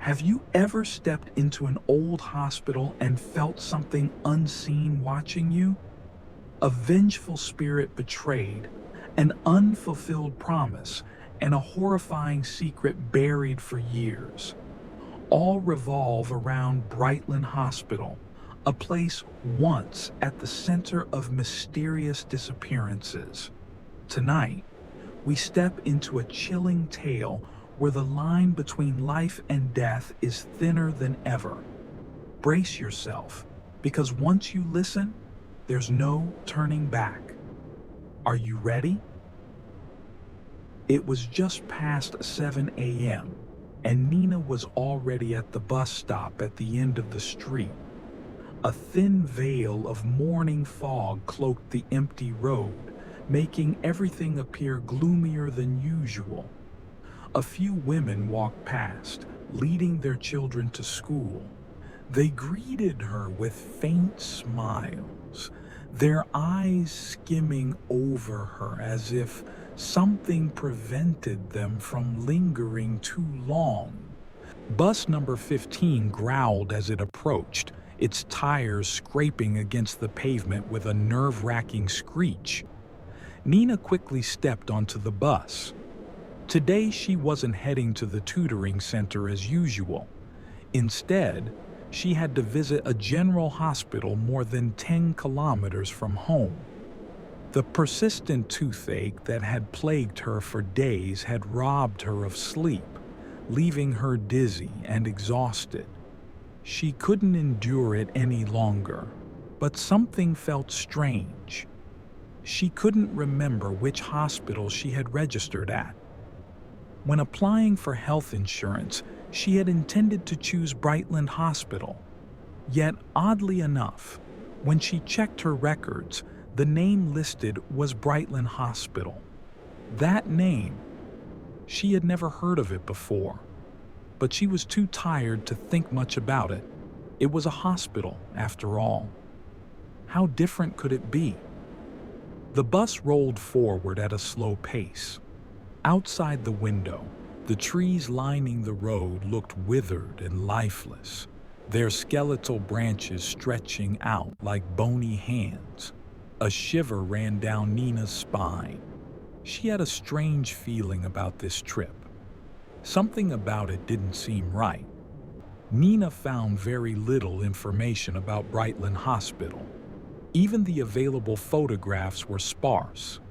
Have you ever stepped into an old hospital and felt something unseen watching you? A vengeful spirit betrayed, an unfulfilled promise, and a horrifying secret buried for years. All revolve around Brightlain Hospital, a place once at the center of mysterious disappearances. Tonight, we step into a chilling tale where the line between life and death is thinner than ever. Brace yourself, because once you listen, there's no turning back. Are you ready? It was just past 7 a.m., and Nina was already at the bus stop at the end of the street. A thin veil of morning fog cloaked the empty road, making everything appear gloomier than usual. A few women walked past, leading their children to school. They greeted her with faint smiles, their eyes skimming over her as if something prevented them from lingering too long. Bus number 15 growled as it approached, its tires scraping against the pavement with a nerve-wracking screech. Nina quickly stepped onto the bus. Today she wasn't heading to the tutoring center as usual. Instead, she had to visit a general hospital more than 10 kilometers from home. The persistent toothache that had plagued her for days had robbed her of sleep, leaving her dizzy and exhausted. She couldn't endure it any longer, but something felt strange. She couldn't remember which hospital she had registered at. When applying for health insurance, she had intended to choose Brightlain Hospital. Yet, oddly enough, when she checked her records, the name listed was Brightlain Hospital. That name, she had never heard of it before, but she was too tired to think much about it. It was a hospital, after all. How different could it be? The bus rolled forward at a slow pace. Outside the window, the trees lining the road looked withered and lifeless, their skeletal branches stretching out like bony hands. A shiver ran down Nina's spine. She had a strange feeling about this trip. Something about it didn't seem right. Nina found very little information about Brightlain Hospital. Even the available photographs were sparse.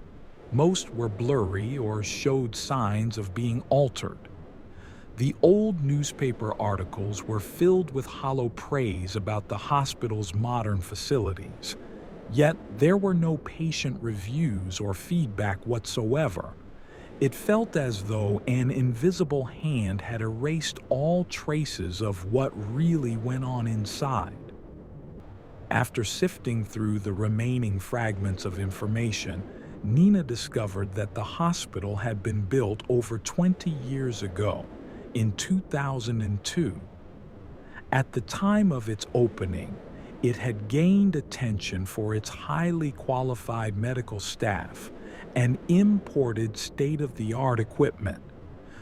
Most were blurry or showed signs of being altered. The old newspaper articles were filled with hollow praise about the hospital's modern facilities, yet there were no patient reviews or feedback whatsoever. It felt as though an invisible hand had erased all traces of what really went on inside. After sifting through the remaining fragments of information, Nina discovered that the hospital had been built over 20 years ago, in 2002. At the time of its opening, it had gained attention for its highly qualified medical staff and imported state-of-the-art equipment.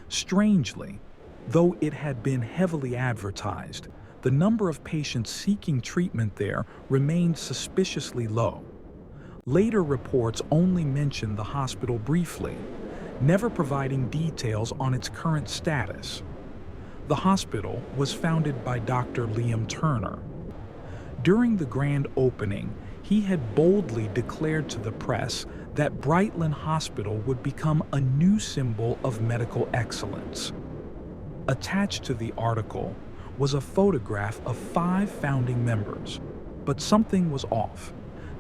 Strangely, though it had been heavily advertised, the number of patients seeking treatment there remained suspiciously low. Later reports only mentioned the hospital briefly, never providing details on its current status. The hospital was founded by Dr. Liam Turner. During the grand opening, he had boldly declared to the press that Brightlain Hospital would become a new symbol of medical excellence. Attached to the article was a photograph of 5 founding members, but something was off.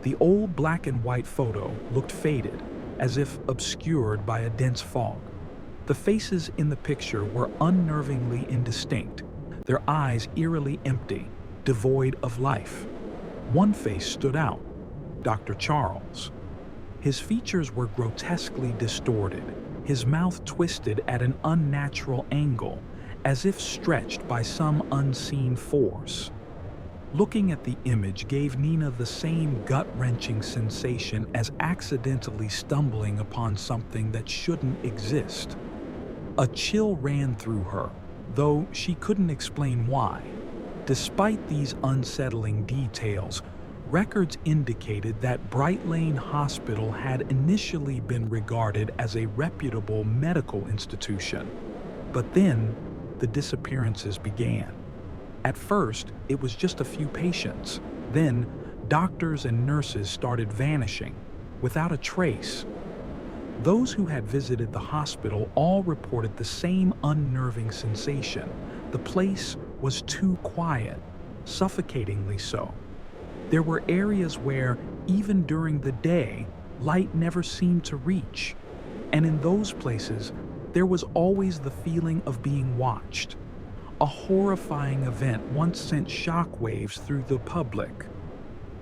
The old black and white photo looked faded, as if obscured by a dense fog. The faces in the picture were unnervingly indistinct, their eyes eerily empty, devoid of life. One face stood out, Dr. Charles. His features were grotesquely distorted, his mouth twisted at an unnatural angle, as if stretched by some unseen force. Looking at the image gave Nina the same gut-wrenching sensation as accidentally stumbling upon something that shouldn't exist. A chill ran through her, though she couldn't explain why. Despite these unsettling details, records indicated that Brightlain Hospital had initially been regarded as a reputable medical institution. But then, the disappearances began. At first, it was just a few patients. Then, doctors and nurses started vanishing, without a trace. Those who had visited the hospital all reported the same unnerving sensation. The place was too quiet, suffocatingly so. There were areas where, even during the day, light never seemed to reach. And in those places, there was always the feeling of being watched. A horrifying event once sent shockwaves through the public.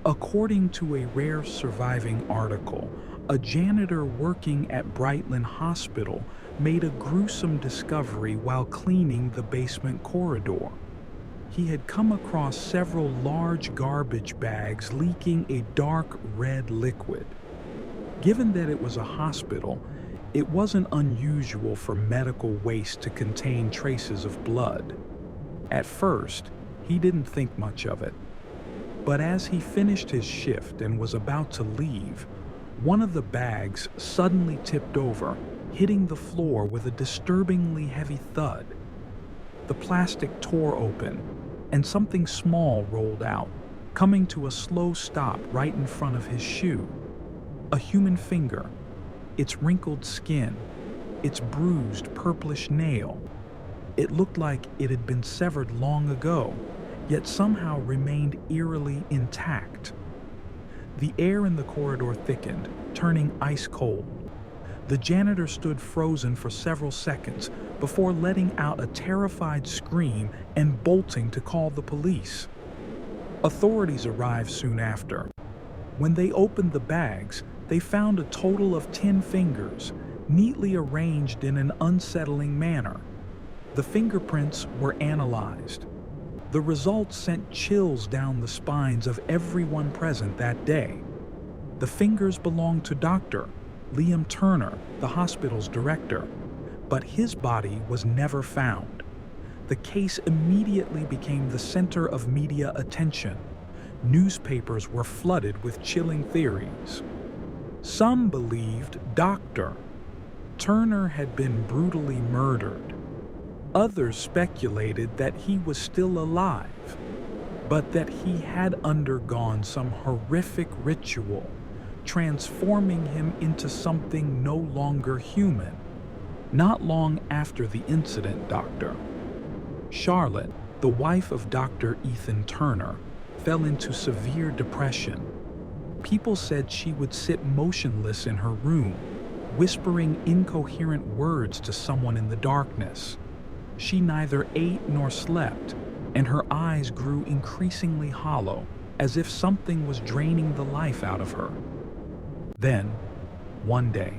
According to a rare surviving article, a janitor working at Brightlain Hospital made a gruesome discovery while cleaning the basement corridor. He had come across several large garbage bags leaking a dark red liquid. Given that it was a hospital, it wasn't unusual for medical waste to contain traces of blood. At first, he didn't think much of it. But as he finished his shift and was about to leave, one of the bags suddenly tipped over, hitting the floor with a disturbingly heavy thud. The plastic tore open, and something small rolled out, coming to a slow stop right in front of his shoe. A human finger, its wrinkled skin, its bruised purplish nail. It looked like it had been severed long ago, yet somehow remained eerily intact. The air in the corridor thickened, turning ice cold. The janitor stood frozen for several seconds before letting out a terrified scream and bolting to call the police. Authorities arrived soon after. When they opened the bags, they found a total of 10 fingers, neatly arranged in an unsettling manner. The fingerprints were analyzed. The results sent chills down the spines of everyone present that day. The fingers belonged to Dr. Liam Turner, the hospital's director, but his body was never found. The case immediately became the center of media attention. Newspapers were flooded with chilling theories. Some believed Dr. Turner had been brutally murdered. Others speculated that he was still alive, but that he had undergone some horrific ritual, transforming him into something no longer human. Not long after the incident, Charlotte, the wife of Dr. Ethan Turner, fell into severe depression. People said she would sit motionless in her room, whispering incoherent words to someone in the darkness. She neither ate nor slept, and her eyes grew increasingly hollow, as if something was draining the life out of her. Then, one day,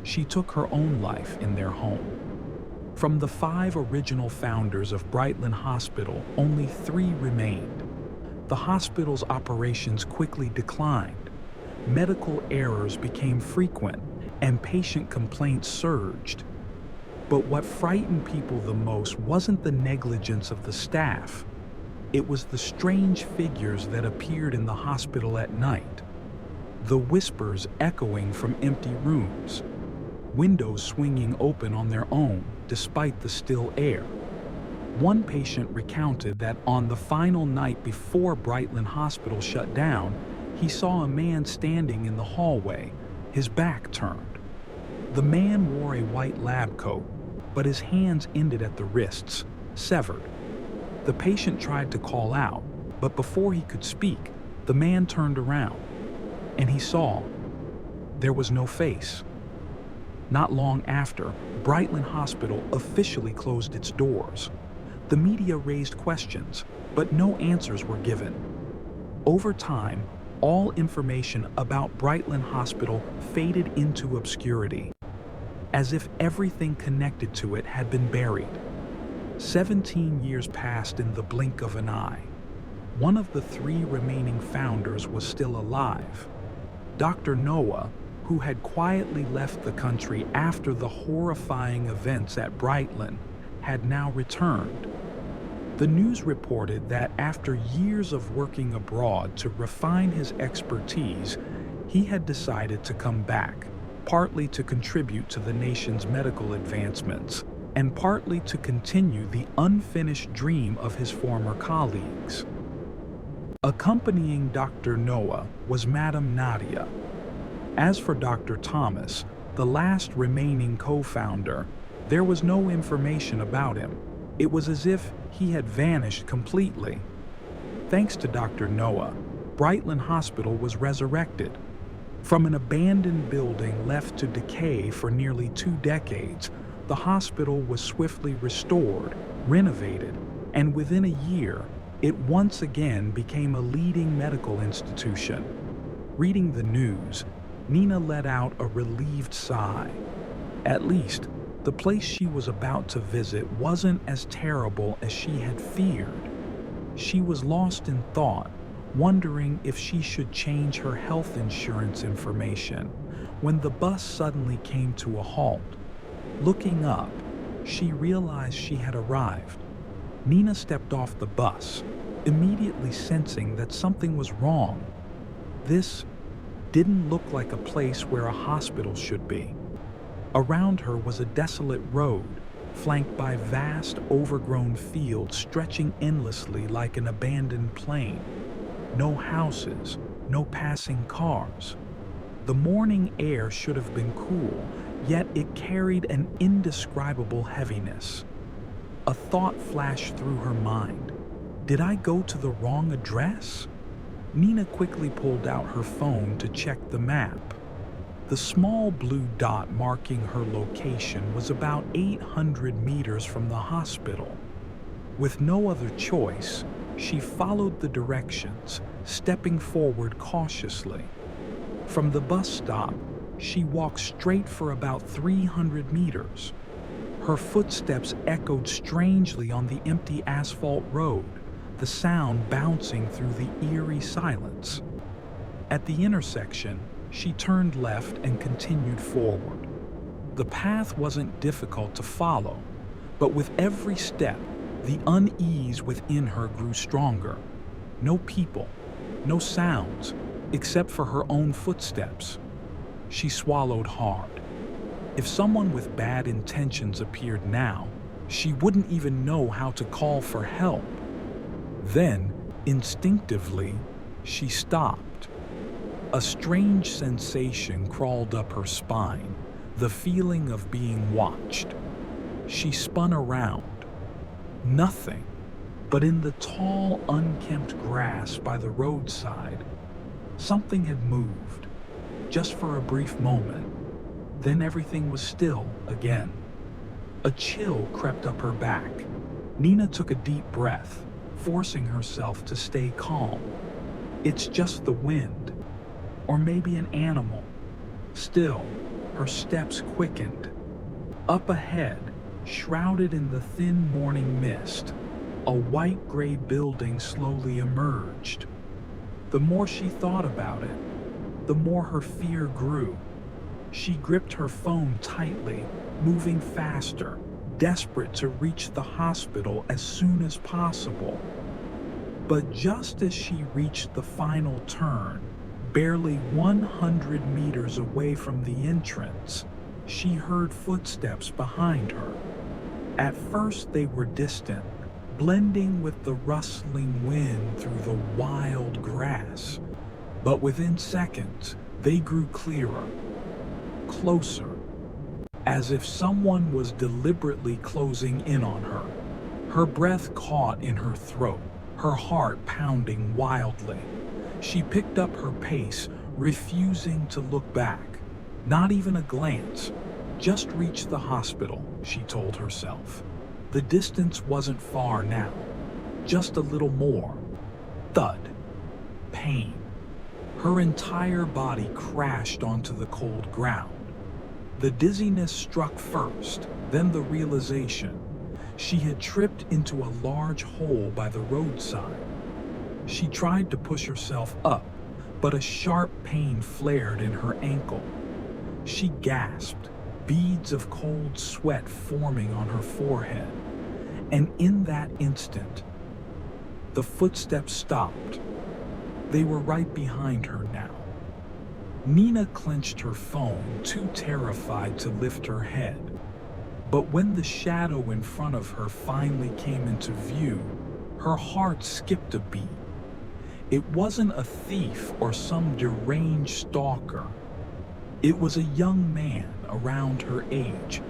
she took her own life in their home. From the 5 original founders of Brightlain Hospital, only 3 remained. The hospital's operations quickly declined. Medical errors became frequent, and patient complaints surged. But what frightened people the most wasn't the negligence of the staff. It was the strange figures that appeared in the hospital at night. The whispers echoing from empty rooms. Windows swinging open on their own despite the still air. One patient recounted that on the final night before Brightlain Hospital shut down, he saw a man standing in the hallway, his back turned. The man wore a white lab coat, but his hands ended at the wrists, severed. The patient tried to call out, but before he could speak, the man turned around, and he saw there was no face. Not long after, Brightlain Hospital officially closed its doors. The media raised questions, but no answers were given. Over time, all information about Brightlain Hospital faded into obscurity, as if everything connected to it had been buried. 17 years passed in the blink of an eye. One of the 3 remaining founders was still alive. Dr. Noah, who had quietly left the country after the horrifying events at Brightlain, had now returned. The news reported that after years of working abroad to refine his expertise, he had decided to come back, partly to contribute to the nation's medical advancements, and partly to continue the unfinished dream of his former colleagues. Accompanying Dr. Noah was Madame Nadia. As for Dr. Thomas, the last remaining co-founder, there was no information about him. It was as if he had vanished completely. Thanks to Dr. Noah, Brightlain Hospital was resurrected. From an abandoned building left to decay for nearly 2 decades, the hospital was swiftly restored, renovated, and within a year, it once again became a leading medical institution. Reading the news, Nina let out a relieved sigh. At least, the place she was about to visit wasn't as terrible as she had feared. She was lost in thought, wondering if she should change her health insurance information, when the bus suddenly came to a halt. Looking up, she realized she had arrived. Nina stepped off the bus, immediately sensing that something was wrong. This didn't look like a place where a hospital should be. Around her was a desolate road, flanked by vast, overgrown fields stretching endlessly like an abandoned plain. No houses, no passing cars. The morning air should have been cool, yet it carried an indescribable heaviness. A thought flashed through her mind. Did I go to the wrong address? Nina quickly pulled out her phone to check the map. The small blue dot marking her location was about 800 meters from the hospital. With no other choice, she followed the directions, stepping forward cautiously. From the bus stop, she walked straight for about 300 meters. Her footsteps echoed strangely on the empty asphalt road, the sound bouncing through the eerie silence. At the intersection, she turned left and continued forward. The path wasn't difficult to follow, but with every step, the unease within her grew stronger. No people, no sounds, except for her own footsteps. She swallowed hard. If someone with bad intentions appeared now, she wouldn't even know how to call for help. Then, instinctively, she stopped. A strange sensation crawled up her spine, the feeling of being watched. She spun around. Nothing, but in the tall, unkempt grass by the roadside, something had moved, just for a brief moment. Then everything was still again. A chill crept up her back. Nina took a deep breath, forcing herself to stay calm. It's just the wind, or maybe an animal. Still, her steps quickened. Up ahead, shrouded in the thin morning mist, a white-gray building slowly emerged. The more she thought about it, the more her fear grew. She gripped her phone tightly, moving faster, desperate to reach the hospital as soon as possible. But just as she reached the final turn, barely 100 meters away from the entrance, she heard footsteps behind her. At first they were distant, blending with the rustling wind through the wild grass. But within seconds, they grew clearer, closer, as if someone was deliberately closing in on her. Her breath caught in her throat, her heart pounding wildly. She picked up her pace, refusing to look back. Not even a glance. Just reach the hospital, she told herself. The distance wasn't far now. Just a little more. Thud. Pain. Her entire body crashed onto the cold ground. The dizziness struck first, then the realization. She had tripped into a large hole by the roadside. She tried to push herself up, but a sharp pain flared in her ankle. She gasped, beads of cold sweat forming on her forehead. And in that instant, the footsteps stopped. They were right behind her now. Nina clenched her phone, too terrified to lift her head. But when the shadow in front of her finally came into view, her heart skipped a beat. It wasn't a thief or some deranged stalker. It was a young man around her age,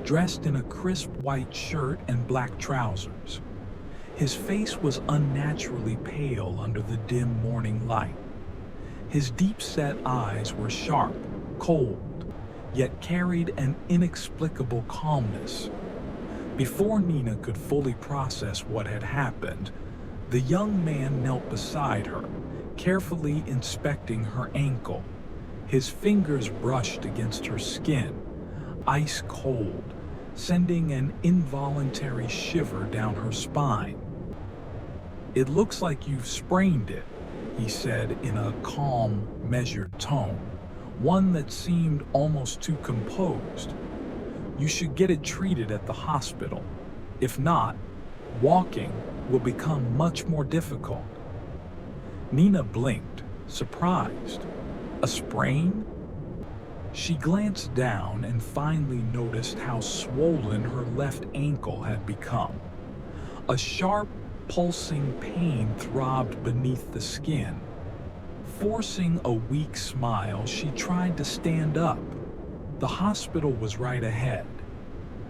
dressed in a crisp white shirt and black trousers. His face was unnaturally pale under the dim morning light. His deep-set eyes were sharp, cold, yet carried an inexplicable calmness. Before Nina could fully process what had happened, the young man knelt beside her, carefully inspecting her ankle. His fingers brushed against her skin, ice cold, sending an involuntary shiver down her spine. "It looks like you've sprained it," he said in a calm, measured tone, one that seemed almost too composed. "You should get it treated at the hospital. If not, walking will become much more difficult." Nina blinked, surprised. A sprain? She glanced down and finally noticed how swollen her left ankle had become. A sharp, pulsing pain throbbed beneath the skin. Forcing a weak smile, she tried to stand up. The hospital was right ahead.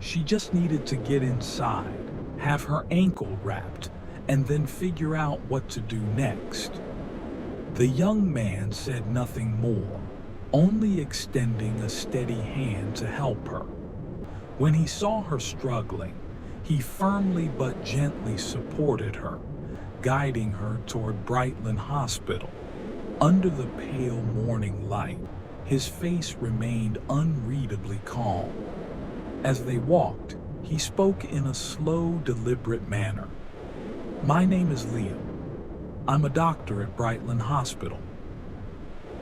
She just needed to get inside, have her ankle wrapped, and then figure out what to do next. The young man said nothing more, only extending a steady hand to help her. When he saw her struggling, he firmly but gently supported her, guiding her toward Brightlain Hospital. Under the pale morning light, his face remained unreadably calm. As they walked, he spoke in a slow, deliberate manner. "My name is Liam. I'm a doctor at Brightlain Hospital."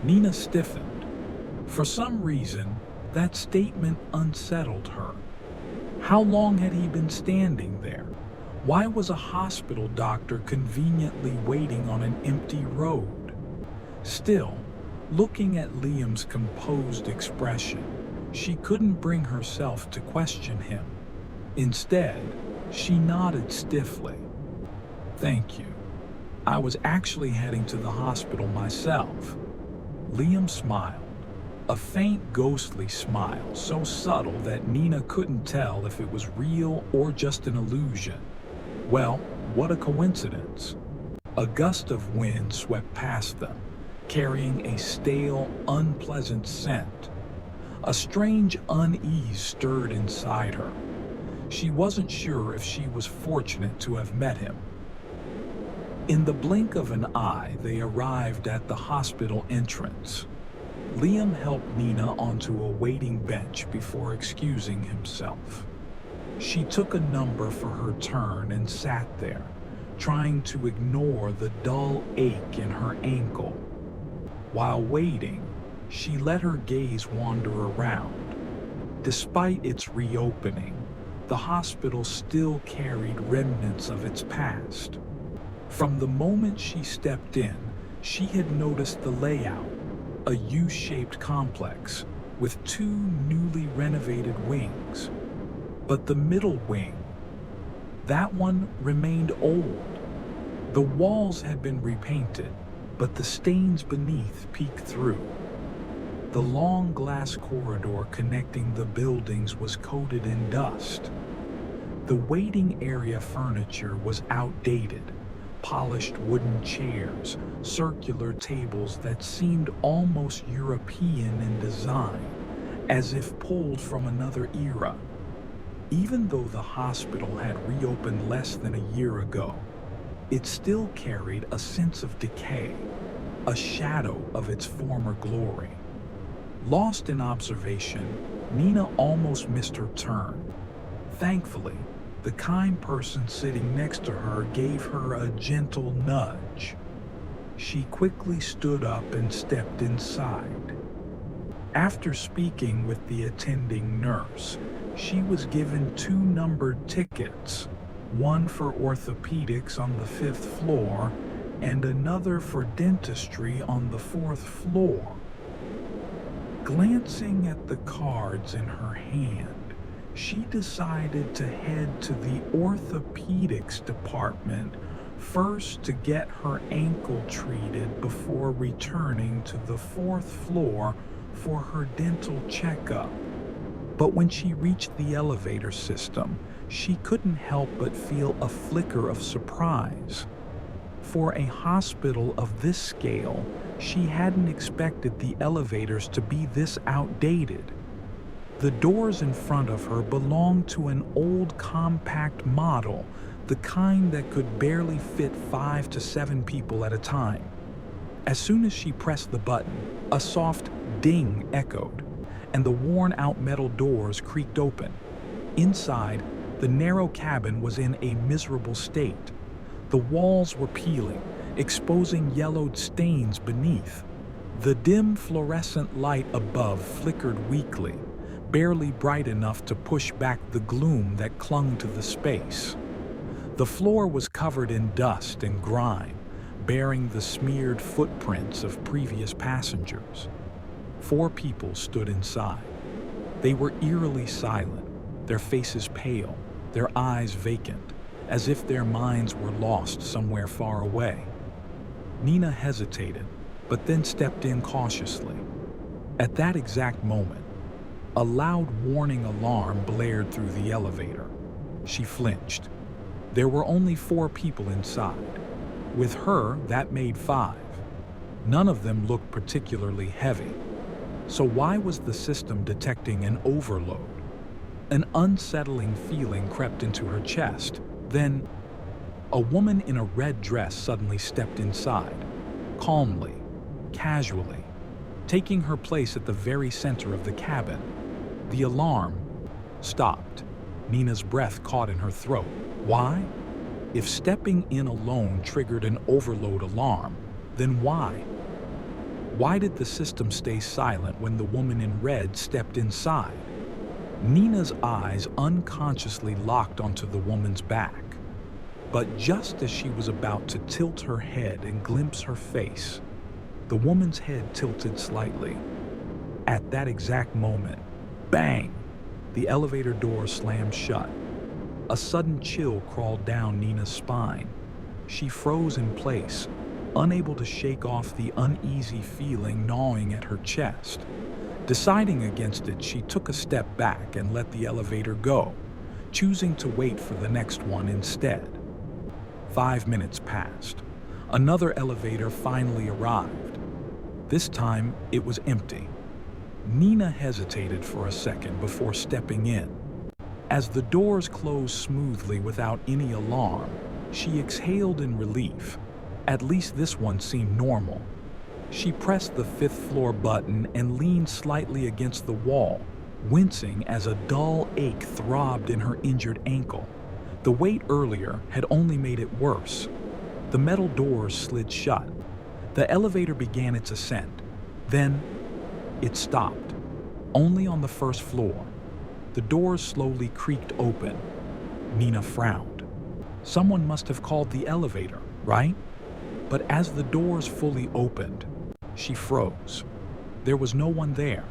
Nina stiffened. For some reason, that statement unsettled her. How long had he been standing there? Why was a hospital doctor conveniently waiting on an empty road? Still, looking at Liam's composed expression, she couldn't bring herself to question him. Instead, she nodded stiffly. "Thank you. I was actually heading to the hospital myself." Liam smiled, a faint ghostly smile so subtle that Nina couldn't tell if it was real or just an illusion. Well, what a coincidence. A gust of wind swept past them, carrying a stale, unpleasant scent. A strange unease stirred inside her. She wasn't sure if she was fortunate to have met him. In the blink of an eye, they arrived at the hospital entrance. Liam helped Nina onto a waiting bench before excusing himself. She took a number for her turn and sat there, trying to ignore the dull ache in her ankle. While waiting, she let her gaze wander around. Despite its reopening, the hospital still carried remnants of its past. From the moment she stepped in, she had noticed the layout, a U-shaped complex with two newly renovated wings. But the middle wing, that one remained old. The walls had been repainted, but the stains beneath peeked through. The long glass corridor connecting the buildings was coated in dust. The waiting area furniture was outdated. Polished wooden chairs, circular tables that seemed almost European in design, as if pulled from another era. Even though the hospital had reopened less than a year ago, it still carried a sense of decay, a shadow of its former glory. Lost in observation, Nina almost missed her turn. Thankfully, the kind person sitting next to her gave her a gentle nudge. She quickly stood up and stepped inside. After speaking with the attending nurse, she was given 2 numbered tickets. one for orthopedics on the 5th floor and another for dentistry on the 4th floor. Glancing at the cards in her hand, she decided to head to the orthopedics department first to get her ankle treated before returning to the 4th floor for her dental checkup. But when she reached the elevator system, she couldn't help but feel a flicker of surprise. For a hospital of this scale, she hadn't expected the elevators to be this outdated. The doors in front of her belonged to an old compact model, the kind that could barely fit 5 to 7 people at a time. As soon as she pressed the button, a soft ding echoed, and the worn-out metal doors creaked open. Inside, the narrow cabin was in a miserable state. The walls were peeling, exposing yellowed stains beneath. The dim fluorescent light above flickered weakly, barely bright enough to push back the gloom that clung to the space. The floor was covered in dust and grime, bearing the smeared footprints of previous passengers. 4 people stood inside. They were eerily silent, their faces pale, their eyes vacant, as if their minds were lost somewhere far away. Nina hesitated, but then stepped in cautiously. At that exact moment, a loud warning alarm blared through the elevator. She flinched. There were only 4 people inside. With her, that made 5. None of them looked particularly heavy. So why was the system detecting an overload? An unsettling feeling crept into her chest. Then, a woman in a red dress suddenly stepped inside, calmly, casually, taking her place at the very center of the cabin. The alarm stopped. Nina's breath caught in her throat. Why? If stepping in alone triggered an overload alarm, then why? Why did the system stay silent when the woman in red stepped inside? Nina's eyes unconsciously locked onto the woman's back. But just as she was about to tilt her head and glimpse her face, the woman's head tilted slightly. At that exact moment, bang! The elevator door slammed shut. A sudden chill crawled down Nina's spine. She froze in place, unable to shake off the uneasy feeling gnawing at her chest. Deciding against it, she took a step back and let the elevator go, choosing to wait for the next one instead. 5 minutes passed. Another elevator finally arrived. This time, it was empty. Nina hesitated for a second before stepping in. As the doors closed smoothly without any alarm, she exhaled in relief. At least this one seemed normal. She pressed the 5th floor button and leaned slightly against the wall, wincing as a dull ache throbbed in her injured ankle. The wait earlier had only made it worse. The metal doors slid shut. The elevator began its ascent. Then, it stopped, only on the 1st floor. The doors slowly creaked open. Nina frowned. Someone must have called the elevator, right? But as the doors fully opened, she froze. There was no one there,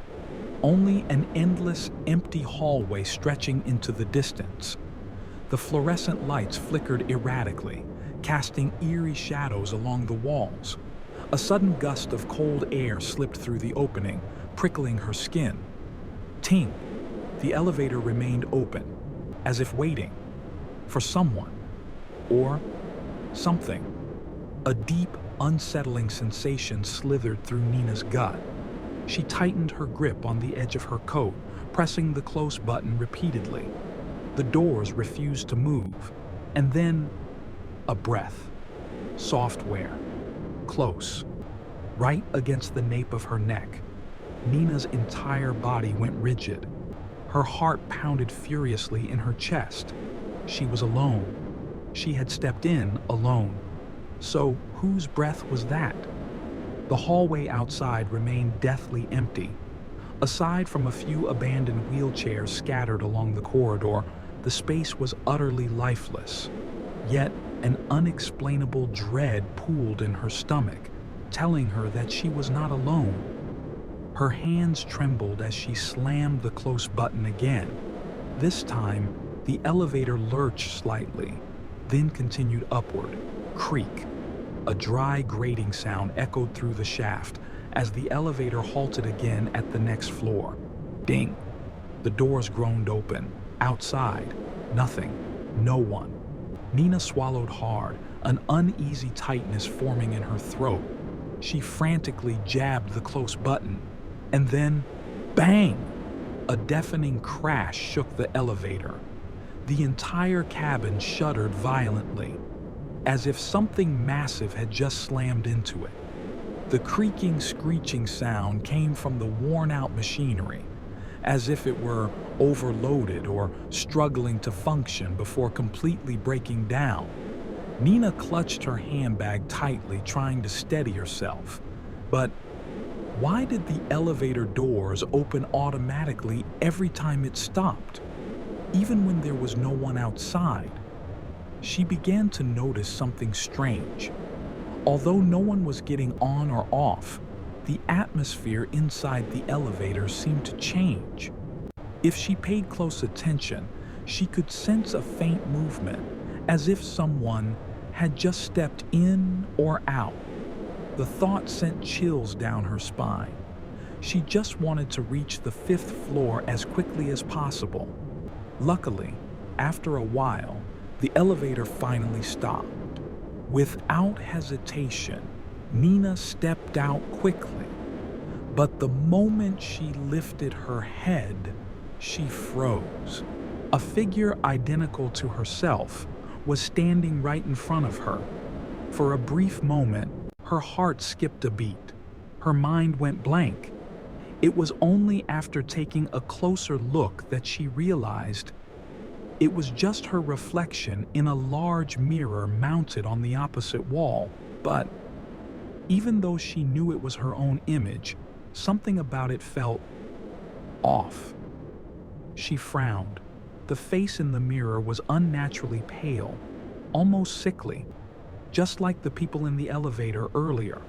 only an endless, empty hallway stretching into the distance. The fluorescent lights flickered erratically, casting eerie shadows along the walls. A sudden gust of cold air slipped through the opening, prickling her skin. Ting! The elevator remained open, as if waiting for someone or something. A deep, unsettling sensation slithered through Nina's gut. She tightened her grip on the edge of her coat, pressing the close button repeatedly. The doors refused to move, and then a breath. Software. Close. Right against the nape of her neck. Nina's entire body went rigid. Her heart pounded furiously in her chest. She was alone. She had stepped in alone. So whose breath was that? The hallway outside remained deathly empty. Aside from a few abandoned wheelchairs scattered along the corridor, the The space was utterly lifeless, yet an unexplainable dread pooled in her stomach, telling her that she was not alone. Her hands trembled as she slammed the close button again. This time, the elevator lurched slightly, then continued upward. Creak. A dry grating sound echoed through the shaft as the elevator halted again at the next floor. Ding. The doors groaned open. Outside, nothing. No one. Nina swallowed hard, an uneasy tightness forming in her throat. She frantically jabbed the close button, and then, bang! A deafening crash shook the elevator. The entire cabin shuddered violently, as if something massive had just slammed into it. The creaking, screeching sound came from the worn-out machinery, as if it were overloaded or struggling to function before completely breaking down. Nina clutched her handbag tightly, trying to steady herself. But why did the elevator doors open automatically every time it stopped, even when there was no one outside? She began to notice something strange. Although no one was getting on or off, the atmosphere inside the elevator seemed to change. If she paid close attention, she could sense a faint movement, as if someone had just stepped in or out. The thought sent chills down her spine. She just wanted to reach the 5th floor as quickly as possible. Luckily, after a while, the elevator finally stopped. Without hesitation, Nina stepped out quickly. But the moment she lifted her head, she froze. A figure identical to herself was standing right in front of her. For a brief moment, her heart skipped a beat. Her mind went blank. It was only after taking a closer look that she realized it was just her reflection in a large mirror mounted on the opposite wall. But even though she knew it was her own image, something about it felt off. She frowned. The face in the mirror was unnaturally pale, almost sickly, just like the people in the elevator earlier.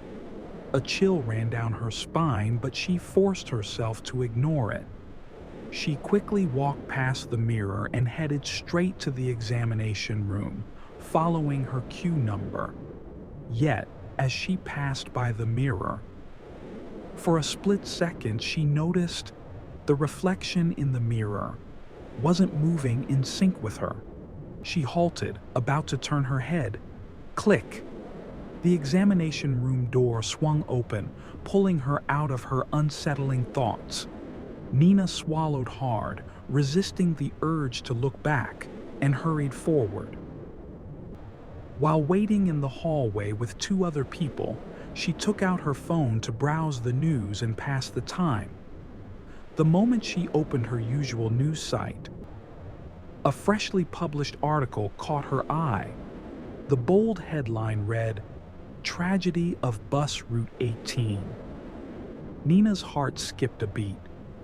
A chill ran down her spine, but she forced herself to ignore it. She quickly walked past the mirror and headed straight to the examination room, following her cue number. Yet, as she passed by the mirror, for a split second she noticed the reflection in the mirror wasn't moving in sync with her. She halted, about to turn her head. Click! The examination room door swung open, pulling her out of her unsettling thoughts. Nina swallowed hard, resisting the urge to look back, and hurried forward. While waiting in the hallway with 2 other people, she took out her phone to browse the news and pass the time. The moment she opened her usual news site, a freshly published article caught her eye. The bold headline read, "Tragedy of Bus Route 18." Nina's heart skipped a beat.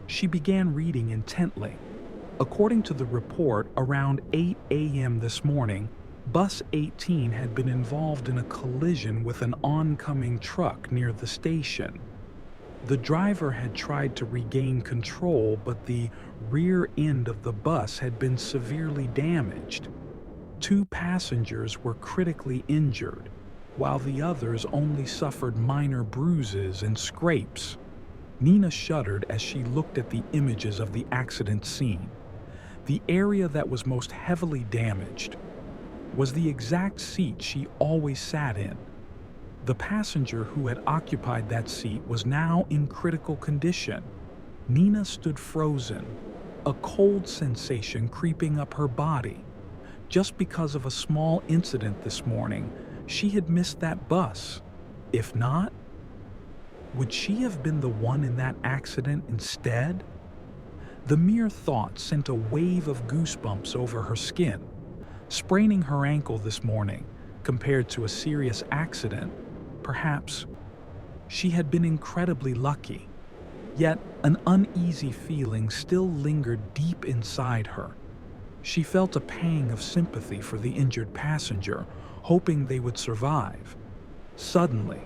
She began reading intently. According to the report, around 8 a.m. this morning, Bus 18 had been involved in a collision with an oncoming truck near the station. The driver had tried to regain control, but the rear end of the bus had been severely damaged. 2 passengers were critically injured, while the others only suffered minor bruises and scrapes. Nina shuddered as she looked at the images of the accident scene. The area that was most heavily damaged was the exact seat she always sat in. The passenger who had occupied that seat was now in critical condition. Nina stood frozen, a cold sensation creeping up her body. Just because of a small incident this morning, she had missed that bus. If not, would she have been the one in that accident instead? The mere thought sent a wave of goosebumps over her skin. Spraining her ankle this morning, compared to a serious accident, perhaps she had been incredibly lucky. Yet an uneasy feeling still lingered deep inside her. She felt a pang of sympathy for the injured passenger, hoping they would survive. Suddenly,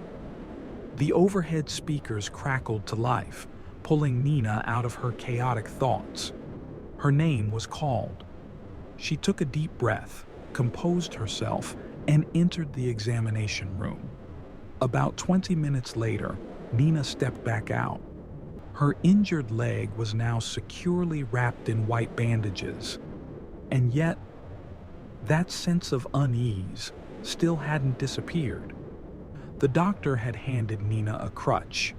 the overhead speakers crackled to life, pulling Nina out of her chaotic thoughts. Her name was called. She took a deep breath, composed herself, and entered the examination room. About 20 minutes later, Nina stepped back out. Her injured leg was now securely wrapped in white bandages. And yet, that sense of unease still hadn't disappeared. The doctor had handed Nina a crutch,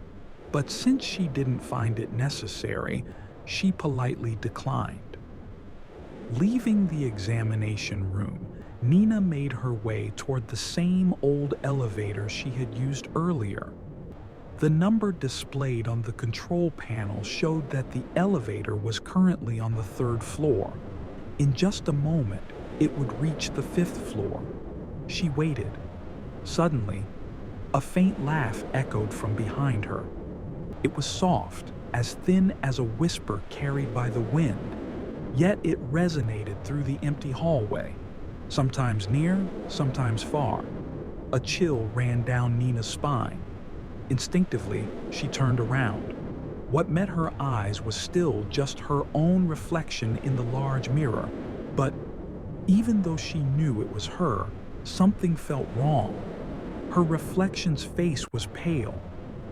but since she didn't find it necessary, she politely declined. Leaving the examination room, Nina made her way toward the same old elevator she had used earlier. The number displayed on the control panel showed that the elevator was currently on the 3rd floor. In just a moment, it would reach the 5th floor. She waited. Suddenly, a faint laugh echoed from behind her. It was soft, as thin as a whisper carried by the wind, yet it resonated through the empty hallway, sometimes near, sometimes far. A chill ran down Nina's spine. Instinctively, she turned around. What met her eyes was still just her own reflection in the large mirror, but even though she knew it was her, something felt wrong. Her reflection's face was pale,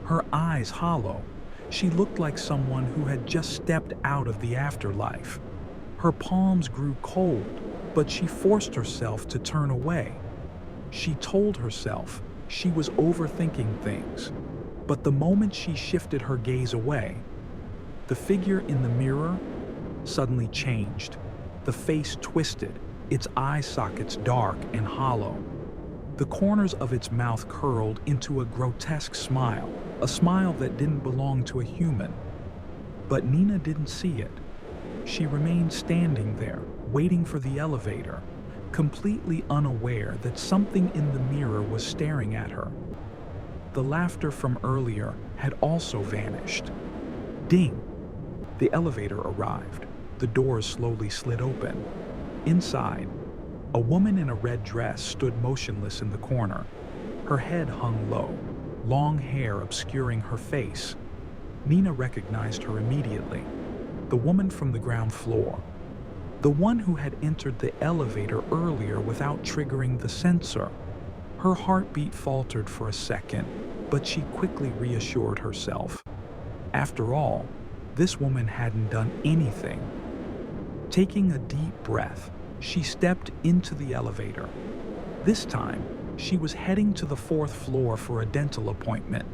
her eyes hollow. She looked like someone who had just stepped out of the afterlife. Her palms grew cold, but she forced herself to turn away. She told herself she was overthinking things, but the moment she shifted her gaze away, the figure in the mirror suddenly changed. The face twisted, its eye sockets dark and hollow. The corners of its mouth curled into a grotesque smile, a smile that didn't belong to a human. But Nina didn't see it. She remained standing there, waiting for the elevator, completely unaware that something in the mirror was staring at her. The laughter from earlier had also vanished. Ding! The elevator arrived. The doors slowly slid open. Inside, a woman in a red dress stood motionless in the corner. Her head hung low, long hair obscuring her face. Nina recognized her immediately. The woman from the ground floor. The one who had entered the elevator earlier without triggering the sensor. Her heartbeat faltered for a second, but she quickly reassured herself. After all, this woman hadn't done anything. Taking a deep breath, she stepped into the elevator. This time, she was heading to the 4th floor for a dental appointment.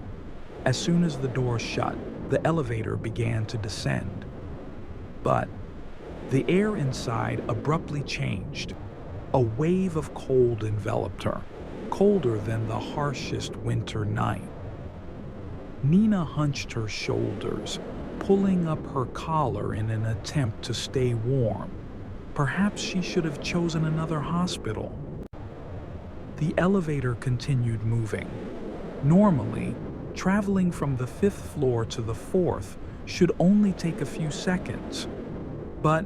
As soon as the door shut, the elevator began to descend. But the air inside abruptly changed. A wave of cold enveloped her, colder than the harshest winter night. Nina hunched her shoulders, pulling up her collar in an attempt to stay warm. Perhaps she should have chosen another hospital. The elevator continued moving. Normally, traveling from the 5th floor to the 4th should only take a few seconds. But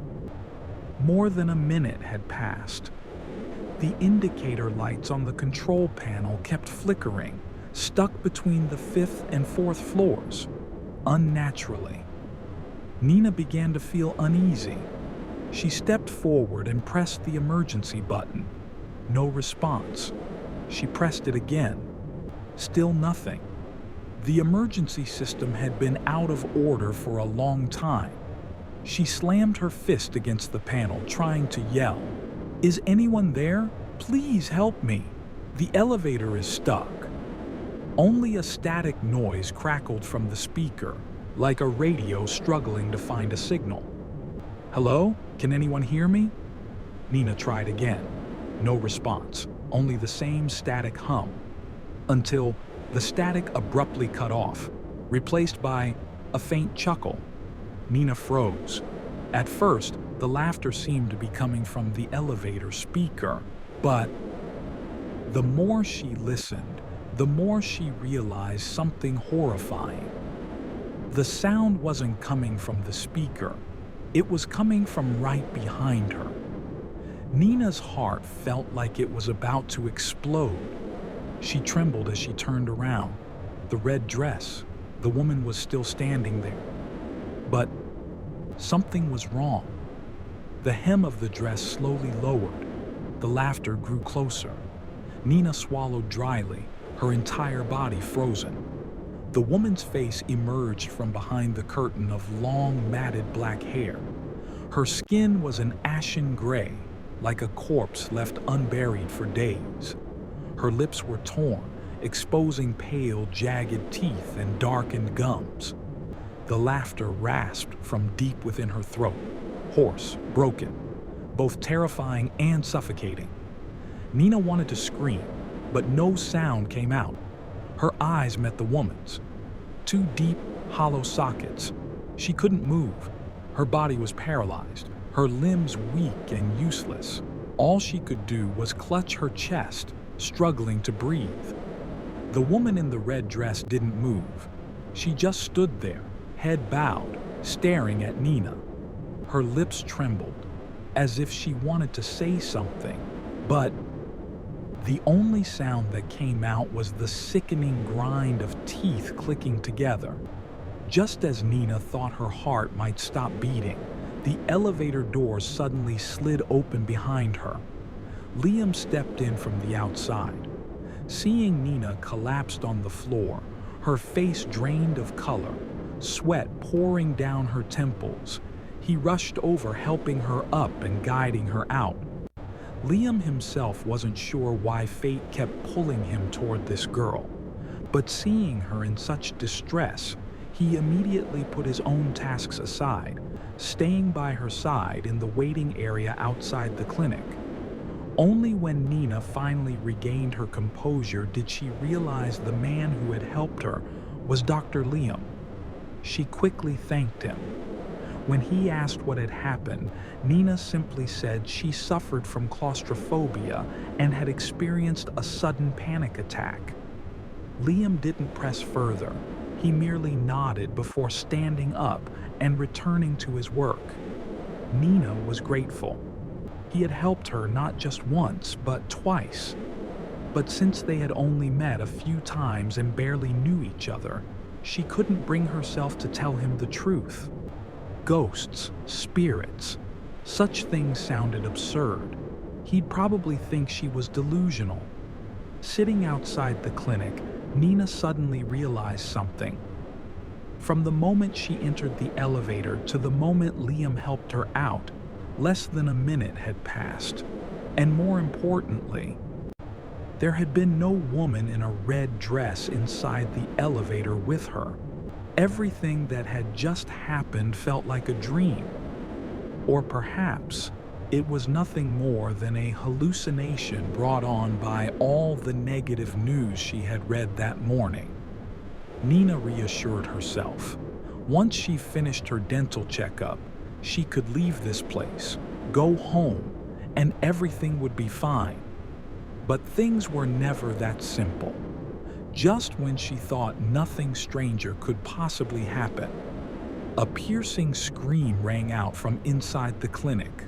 more than a minute had passed. The indicator lights on the control panel kept flickering, stuck between the 5th and 4th floors, unnaturally. Nina began to feel uneasy. She stepped forward and pressed the emergency button. No response. She pressed it again. Still nothing. The emergency system had been out of order for a long time. She slammed her fist against the panel, trying to yell, "Is anyone there? Please help me. The elevator is stuck." Only a static noise crackled from the speaker, like a radio struggling to find a signal. "Hello? Can anyone hear me?" Nina tried again. No response, only the same static hum, until the static abruptly cut off, replaced by a faint chuckle. Nina froze. At first, the laughter seemed to be coming from the elevator speaker, but the more she listened, the more she realized something horrifying. The sound wasn't coming from the speaker. It was coming from right behind her. Nina's heart felt like it was about to explode. She trembled as she turned around. The red dress, the woman was still standing there. But something was wrong. The hem of the dress slowly lowered. The laughter grew closer. Nina swallowed dryly, her entire body frozen. The woman's face emerged from behind the curtain of long, matted black hair. Her skin was an ashen gray, like a corpse left unburied for days. Her lips were torn, exposing pale, jagged teeth and darkened gums. The laughter rasped from deep within her throat, hoarse, broken, both terrifying and suffocating. Nina wanted to scream, but no sound came out. Her eyes met the woman's. Two deep, hollow sockets. She couldn't move. Her body was paralyzed, her limbs weak and useless. All she could do was clutch her chest, struggling to breathe. The woman in the red dress didn't move. She just stood there, head bowed, staring at Nina. Her lips trembled, as if she wanted to say something, but the only sound that came out was the sickening grind of teeth clicking together. Just as Nina thought her heart might stop beating, the elevator door suddenly slid open behind her. Liam stepped in from the outside. Seeing Nina collapsed on the floor, her face drained of color, sweat pouring down her temples, he rushed over, helping her up and guiding her out. Liam himself wasn't sure why fate kept pulling him toward this girl, but seeing her in such distress, he immediately put his own tasks aside, staying by her side in the waiting area outside the clinic. Only when Nina finally regained her composure did she realize the man who had helped her was Dr. Liam. She quickly thanked him. When he asked what had happened, Nina simply said she suffered from claustrophobia and had experienced a sudden panic attack. Liam didn't press further. He merely nodded before standing up and returning to his work. Nina was grateful. He had helped her not just once, but twice. But since they had only met a few times and barely knew each other, she couldn't bring herself to tell him the truth. Ghosts, spirits, such things sounded absurd. He'd probably think she was delusional. Sitting outside the clinic, Nina suddenly realized something. From the moment she entered the elevator to the moment Liam helped her out, less than a minute had passed. And more importantly, there had been no woman in a red dress inside the elevator with her. Everything that had just happened felt like a dream. Or perhaps it was nothing more than a hallucination brought on by all the negative news she had read that morning. Nina reassured herself. Once she finished her dental checkup, she could leave this place, go home, and everything would be fine. But things were never that simple. Just when she thought nothing stranger could possibly happen, a piercing scream rang out from inside the clinic.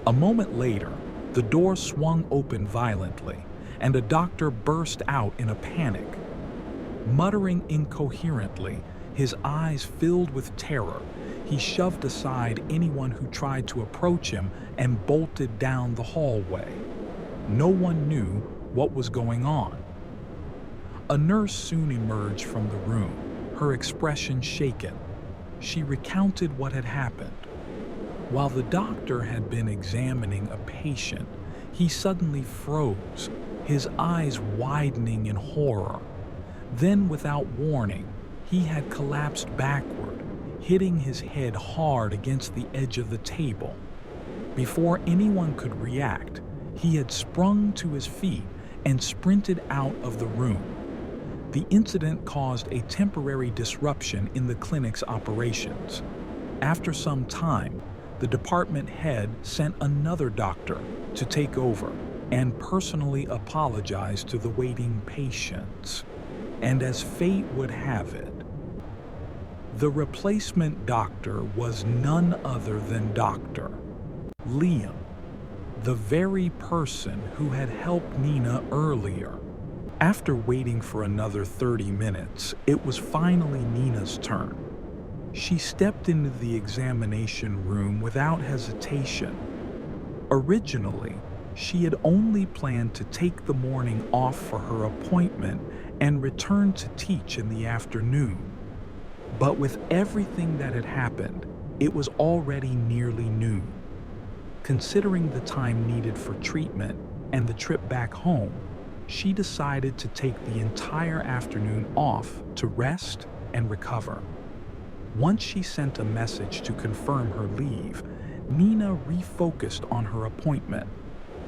A moment later, the door swung open violently, and a doctor burst out in a panic. Muttering incoherently, his eyes filled with terror, he shoved aside anyone who tried to approach him and bolted down the hallway. No one knew what was going on. A nurse soon emerged from the room, her expression shaken. She recounted what had happened. While the doctor had been examining a patient, he suddenly froze, his eyes widening in horror. Then, without warning, he had collapsed backward, hitting his head hard against the edge of the table. Before anyone could react, he had sprung to his feet and sprinted out of the room. The incident caused a temporary disruption in the clinic's operations. After some time, the department head sent another doctor to take over and personally apologize to the waiting patients. And as fate would have it, the replacement doctor was none other than Dr. Liam. the very person who had helped Nina earlier. After waiting for another 30 minutes, it was finally Nina's turn. She stepped into the examination room without hesitation. Originally, she had only planned to take the morning off for her appointment and return to teach in the afternoon. But with everything that had happened, it was already nearly noon. Considering the time needed for treatment and the trip back home, she decided to take the entire afternoon off to rest and recover. Once she sent a message to confirm her leave, Nina refocused on her appointment.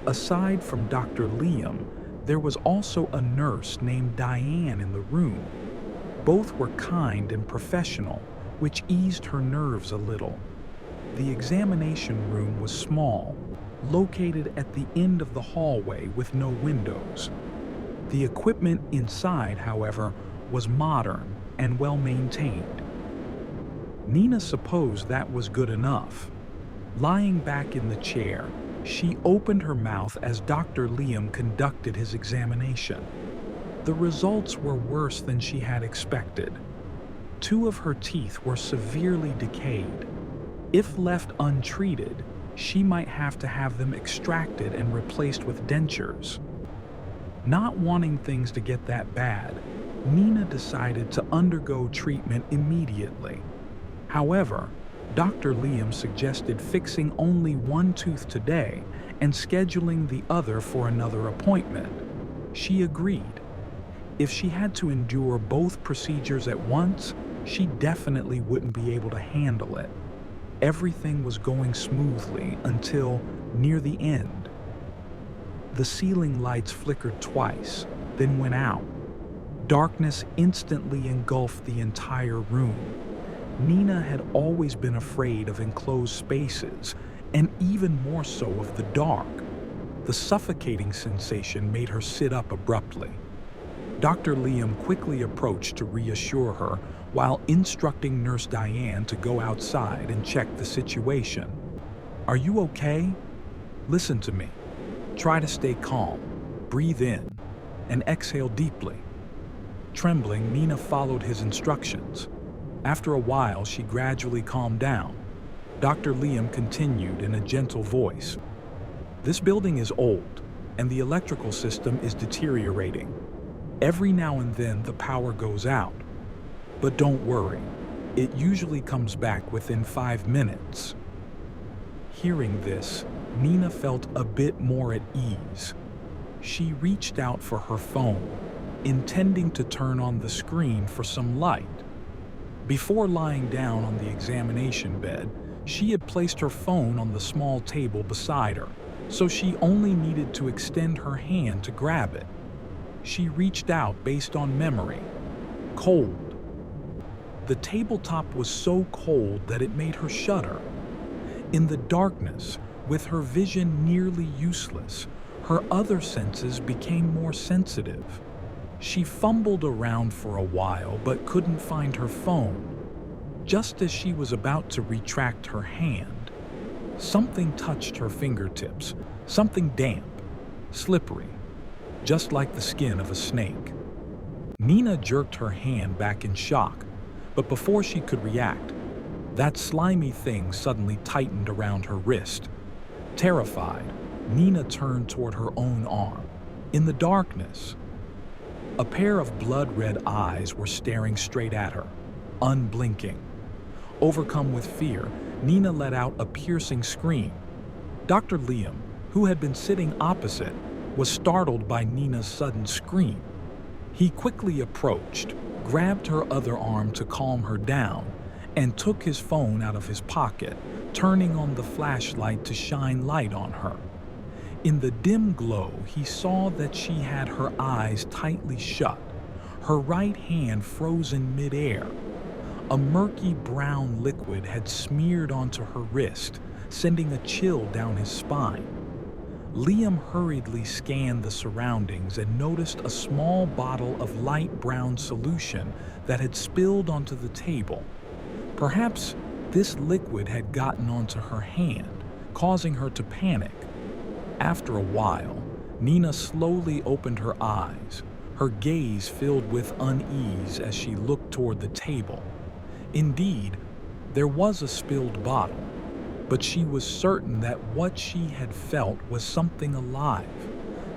Aside from Dr. Liam, there was also a nurse named Diane in the room. Both were kind and professional, which eased her nerves a little. The examination room was small, located at the end of the hallway with no windows. The equipment inside, however, was modern and well maintained. Nina supposed that was good enough. Lying back in the chair, she opened her mouth as Dr. Liam conducted his examination. The results were worse than she had expected. 2 of her teeth were severely decayed. If left untreated, she might have to have them extracted and replaced with dentures. Not wanting things to get that bad, Nina decided to undergo treatment immediately. However, Dr. Liam suggested fixing only 1 tooth today and scheduling the other for another appointment. She agreed. If she had to endure both procedures at once, she definitely wouldn't be able to handle it. Everything was going smoothly until near the end. The ceiling lights flickered twice, then went out. Darkness instantly engulfed the entire room. Nina had always been afraid of enclosed spaces, and even more so of the dark. The suffocating sensation made her sit up abruptly. Dr. Liam quickly approached to reassure her while instructing Nurse Diane to go outside and check the situation. "Are you okay? Listen to me. Try to stay calm, breathe in, and exhale deeply." Trembling, Nina followed his instructions. After a while, she gradually calmed down. Dr. Liam continued in a gentle voice. "This building is old, and the electrical system is deteriorating. Every now and then the power goes out. But don't worry, it usually comes back within 5 minutes." Hearing this, Nina felt a bit more at ease. She reached out for her phone, intending to turn on the screen for some light. Before lying down on the examination bed, she had placed her phone on the small table beside her, so she only needed to extend her hand to grab it. She reached out based on memory. Cold. The tabletop was so cold that it made her shudder. In the darkness, with her vision nearly useless, her other senses became more sensitive. She fumbled around for a while but couldn't find her phone. Just as she was about to retract her hand, something touched her fingertips, something damp, slippery, just like the skin of a snake. Nina jerked her hand back in shock, but before she could react, that slimy thing suddenly tightened around her wrist. Terrified, Nina turned toward her own arm. In the darkness, a pair of blood-red eyes were staring straight at her, unblinking. Overcome with fear, Nina let out a piercing scream. Dr. Liam, who had been sitting opposite, was startled by Nina's sudden scream. He quickly approached, grabbed her other arm to calm her down, and took his phone out of his pocket, turning on the flashlight to shine light on her. In the dim glow, he saw that she had her eyes tightly shut, her right hand frozen midair. A murky brown liquid had smeared onto her wrist, sending a chill down his spine. Liam hurriedly scanned the surroundings and noticed a small bottle of light brown solution that had spilled onto the table. Perhaps this liquid had gotten onto her hand, causing her to panic. After a while, Nina slowly opened her eyes, her gaze filled with unease as she looked toward the table. Indeed, there was a spilled bottle, but she was certain that what she had felt was something alive,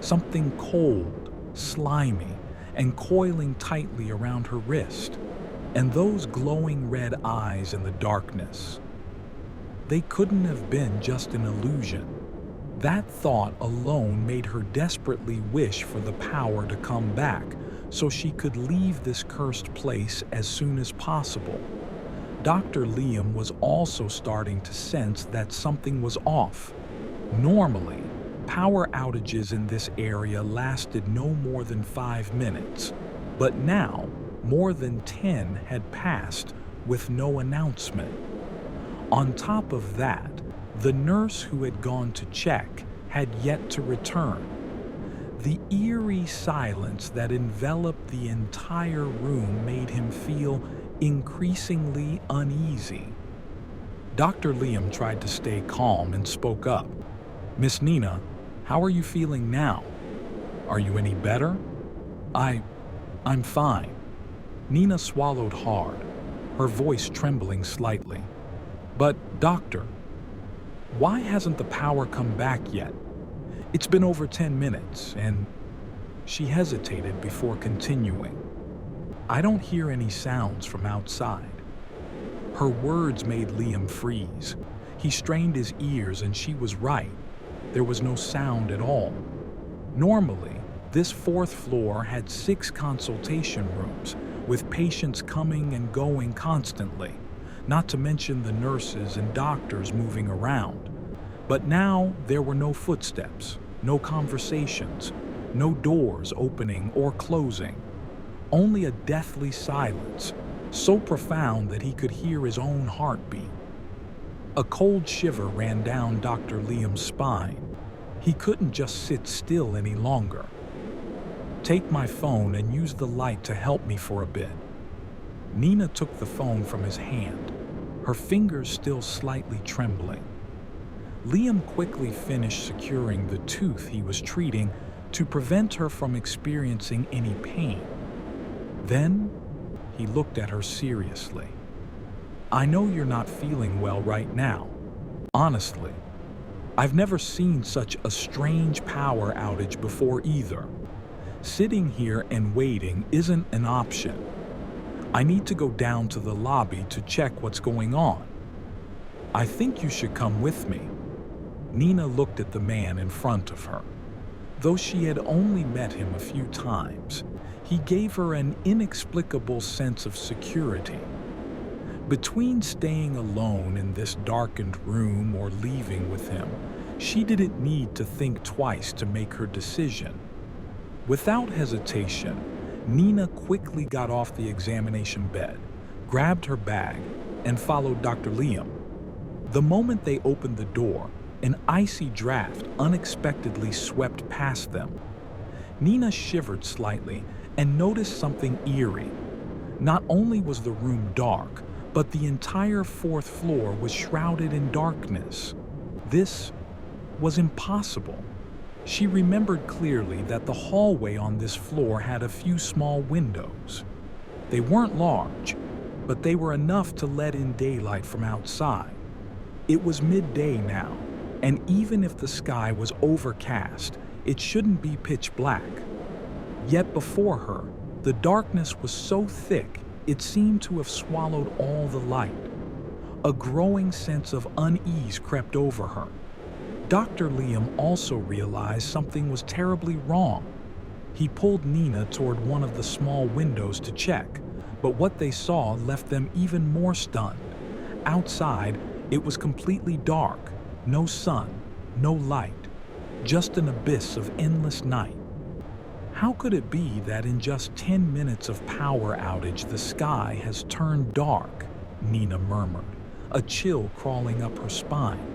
something cold, slimy, and coiling tightly around her wrist, and those glowing red eyes in the darkness. They couldn't have been just an illusion. That thought alone made her desperately wish for the power to come back so she could leave this cursed place as soon as possible. Dr. Liam was also starting to sense that something was off. Normally, power outages in this area lasted no more than 5 minutes, but now more than 10 had passed with no announcement. On top of that, the nurse who had gone to check had yet to return. The eerie silence that enveloped the entire room made him feel increasingly uneasy. Dr. Liam tried to stay calm and spoke up. "Miss Nina, how are you feeling now? Are you any better?" I'm fine." Nina swallowed hard, her voice trembling slightly. "But, doctor, why hasn't the power come back yet? It's been over 10 minutes, and..." She hesitated before continuing. "I don't hear any sounds from outside." Her words made Liam freeze. He strained his ears, and she was right. There was no sound at all. Normally, this 4th floor had 6 consultation rooms, with patients coming and going constantly, not to mention the nurses and doctors moving around. But now there were no footsteps, no conversations, no doors opening or closing. Only a deathly silence, so profound that he could hear his own heartbeat. A cold shiver ran down Dr. Liam's spine. He couldn't just sit still any longer. "Take my phone and use the light to help me for a bit." Nina took the phone from his hand, her fingers still slightly trembling. Liam quickly finished securing the tooth he was treating to prevent her from experiencing any pain. Then, he looked at her seriously. "I know you're not feeling well right now. Honestly, I've never seen such a strange power outage before either. Sitting here and waiting isn't an option. I need to go down to the lobby to check what's going on. I think you should come with me." Nina looked at the man in front of her. Though she had only met him a few times, he gave her an inexplicable sense of security. Between staying alone in this darkened room or leaving with him, she didn't need to think twice to make her decision. Without hesitation, Nina quickly got off the examination bed, grabbed her bag, and followed Dr. Liam. The moment they opened the door, an icy draft unexpectedly swept past them. Nina shivered slightly and noticed something eerie. Not only was the room dark, but the entire 4th floor was shrouded in darkness. This was impossible. She remembered clearly that the hallway on this floor had a few small windows. They weren't large, but they were enough to let in daylight from outside. It was midday now, and even if the sky was overcast, it shouldn't be pitch black. Yet before her, the darkness was so thick it seemed to have swallowed all the light. A growing sense of unease crept over her. Dr. Liam also realized something was terribly wrong. He pulled Nina toward one of the small windows to check, but what they saw left them even more stunned. Outside, it was completely dark, no sun, no light, just an abyss of endless night. How could it be that in just 10 minutes of power outage the sky has turned dark? Nina murmured, a chill crawling up her spine.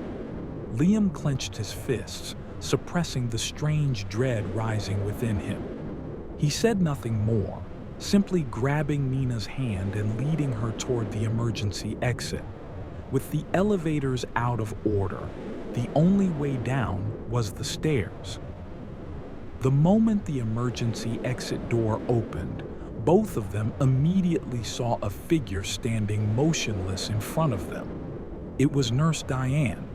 Liam clenched his fists, suppressing the strange dread rising within him. He said nothing more, simply grabbing Nina's hand and leading her toward the emergency exit. With the elevators out of order, the only way down was the stairs. The moment the emergency exit door opened, both of them immediately saw a figure standing motionless in front of them. It was Nurse Diane.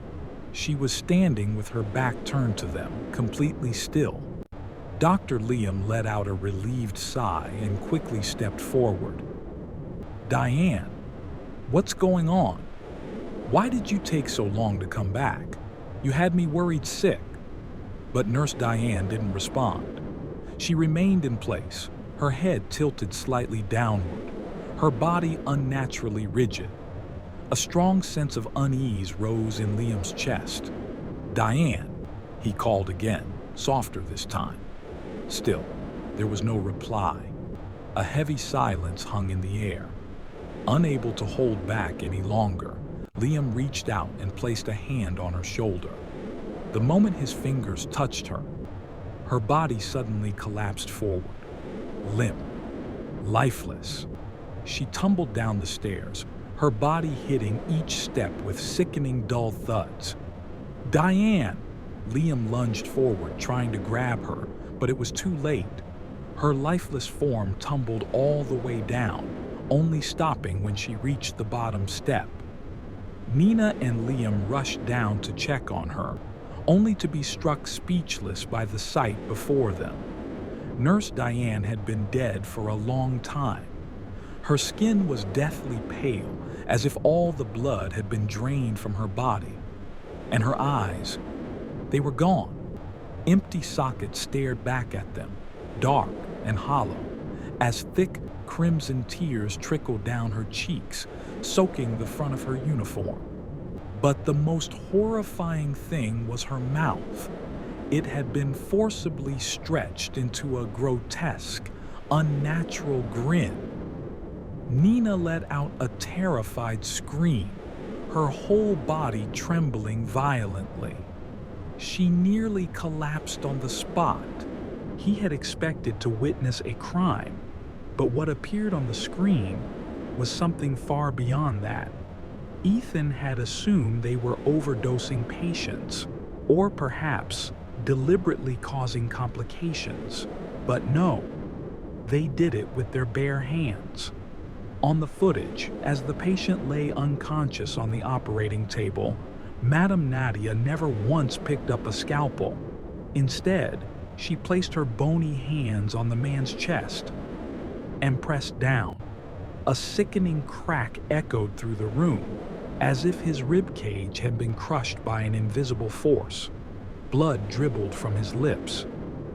She was standing with her back turned to them, completely still. Dr. Liam let out a relieved sigh and quickly stepped forward. "Diane, what's going on? Why did you take so long to come back? You had me worried sick." But Nurse Diane didn't respond. She remained in place, her head tilted slightly downward, her body unnaturally rigid. A strong sense of unease rose in Liam's chest. "Diane," he called again, softer this time. Still, there was no reply. A heavy silence hung in the air. Unable to hold back any longer, Liam reached out and placed a hand on her shoulder. The moment his fingers touched her, her body suddenly collapsed forward, limp, lifeless. She tumbled down the stairs, her body hitting each step with sickening dull thuds. "Diane!" Liam lunged forward, trying to grab her, but it was too late. Her lifeless form tumbled all the way down, only stopping when she reached the bottom step. Nina and Liam rushed down to check on her, only to be struck speechless by the sight before them. Nurse Diane had been dead for a long time. Her skin was deathly pale, as if all the blood had been drained from her body. And her eyes, they were gone. Empty sockets stared back at them, dark and hollow, as thick crimson tears trickled down her cheeks, soaking the front of her uniform. But the most horrifying thing was her mouth. It had been forcibly stretched into a grotesque, unnatural grin. Nina let out a terrified scream, her whole body trembling violently. She nearly collapsed on the spot. He had expected to witness a crime, but what appeared on the screen was something far beyond that. Ethan had assumed they were overdosing patients, or perhaps deliberately causing complications. But no, they did it with their bare hands. On the footage, as the patient lay unconscious on the operating table, Madame Nadia never once picked up a scalpel. Instead, she placed her bony hands on the man's chest and pressed down. A sickening crack echoed through the room, as if his rib cage had been crushed by an invisible force. Blood dribbled from his lips.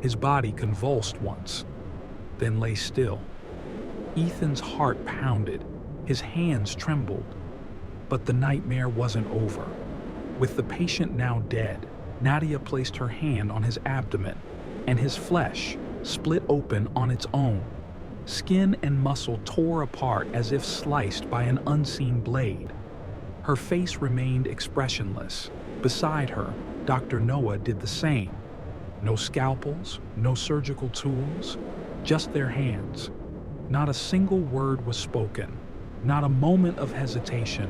His body convulsed once, then lay still. Ethan's heart pounded. His hands trembled. But the nightmare wasn't over. With the patient now dead, Nadia placed her hand on his abdomen, and his flesh split open on its own. Skin and muscle tore apart as if sliced by an unseen blade. Her face remained expressionless. Beside her, Dr. Noah did the same. No scalpels, no surgical tools, just their hands. Not a single word was spoken, not a moment of hesitation.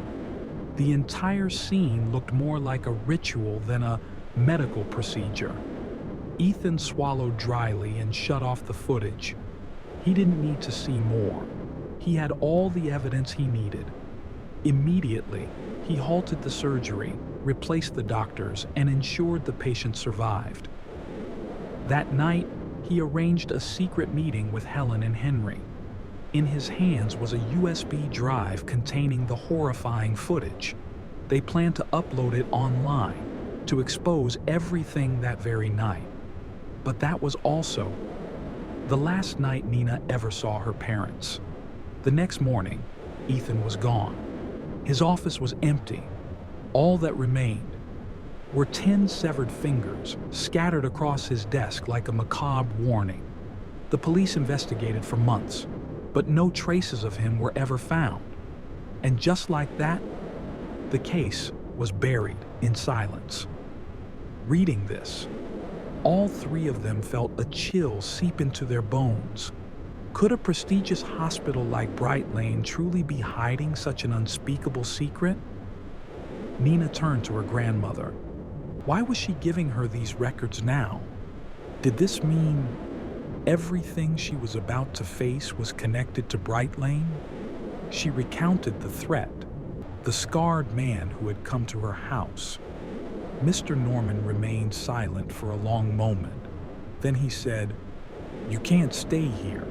The entire scene looked more like a ritual than a medical procedure. Ethan swallowed dryly and shut off the footage. He didn't need to see more. He had all the evidence he needed. Immediately, he halted the surgery, replaced the doctors, and ensured the patient survived. That night, he arranged a secret meeting with Helen and Henry. In his hands was a USB drive containing the horrifying footage. They planned to upload it online, to expose everything that very night. But that was also the last night Nina ever saw her parents. The next morning, Ethan was gone. His office was empty. All that remained were 10 severed fingers scattered across his desk like a macabre warning. The police investigated for months, but no traces of him were ever found. And just like that, the case was buried in silence. Reading this, all three of them felt a chill seep into their bones. Could a prestigious hospital like Brightlain truly be hiding such an unspeakable secret? Nina turned to her grandmother. Why was she giving her these records now? Did this mean everything she was about to face was connected to Brightlain? She recounted the threat, the scarred man who had come to her house. Mr. Norman remained silent for a long moment. Then he said, "You can't stay here."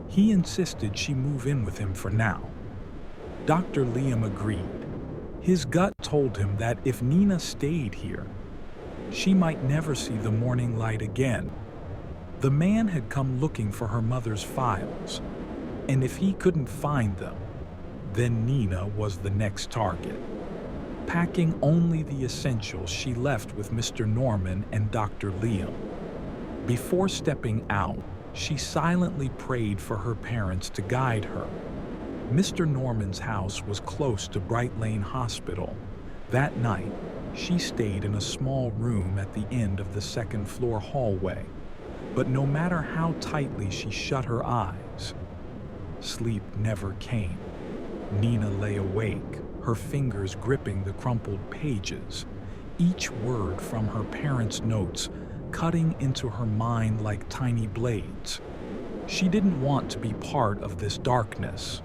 He insisted she move in with him for now. Dr. Liam agreed. His gut told him that if Nina stayed here, she might never see the morning light again. The man had come looking for her mother's files, and if he couldn't find them, then Nina was the next target. Packing only the essentials, she left with Mr. Norman and Dr. Liam. Before stepping out, she silently prayed for her parents to guide her. Mr. Norman's house was close to Brightlain Hospital. That night, she stayed in a small room at the end of the second-floor hallway. But no matter how tightly she shut her eyes, sleep never came. Nina lay awake, her fingers gripping the crumpled pages, each word from her parents' notes cutting into her mind like tiny blades. She didn't want to be part of this darkness,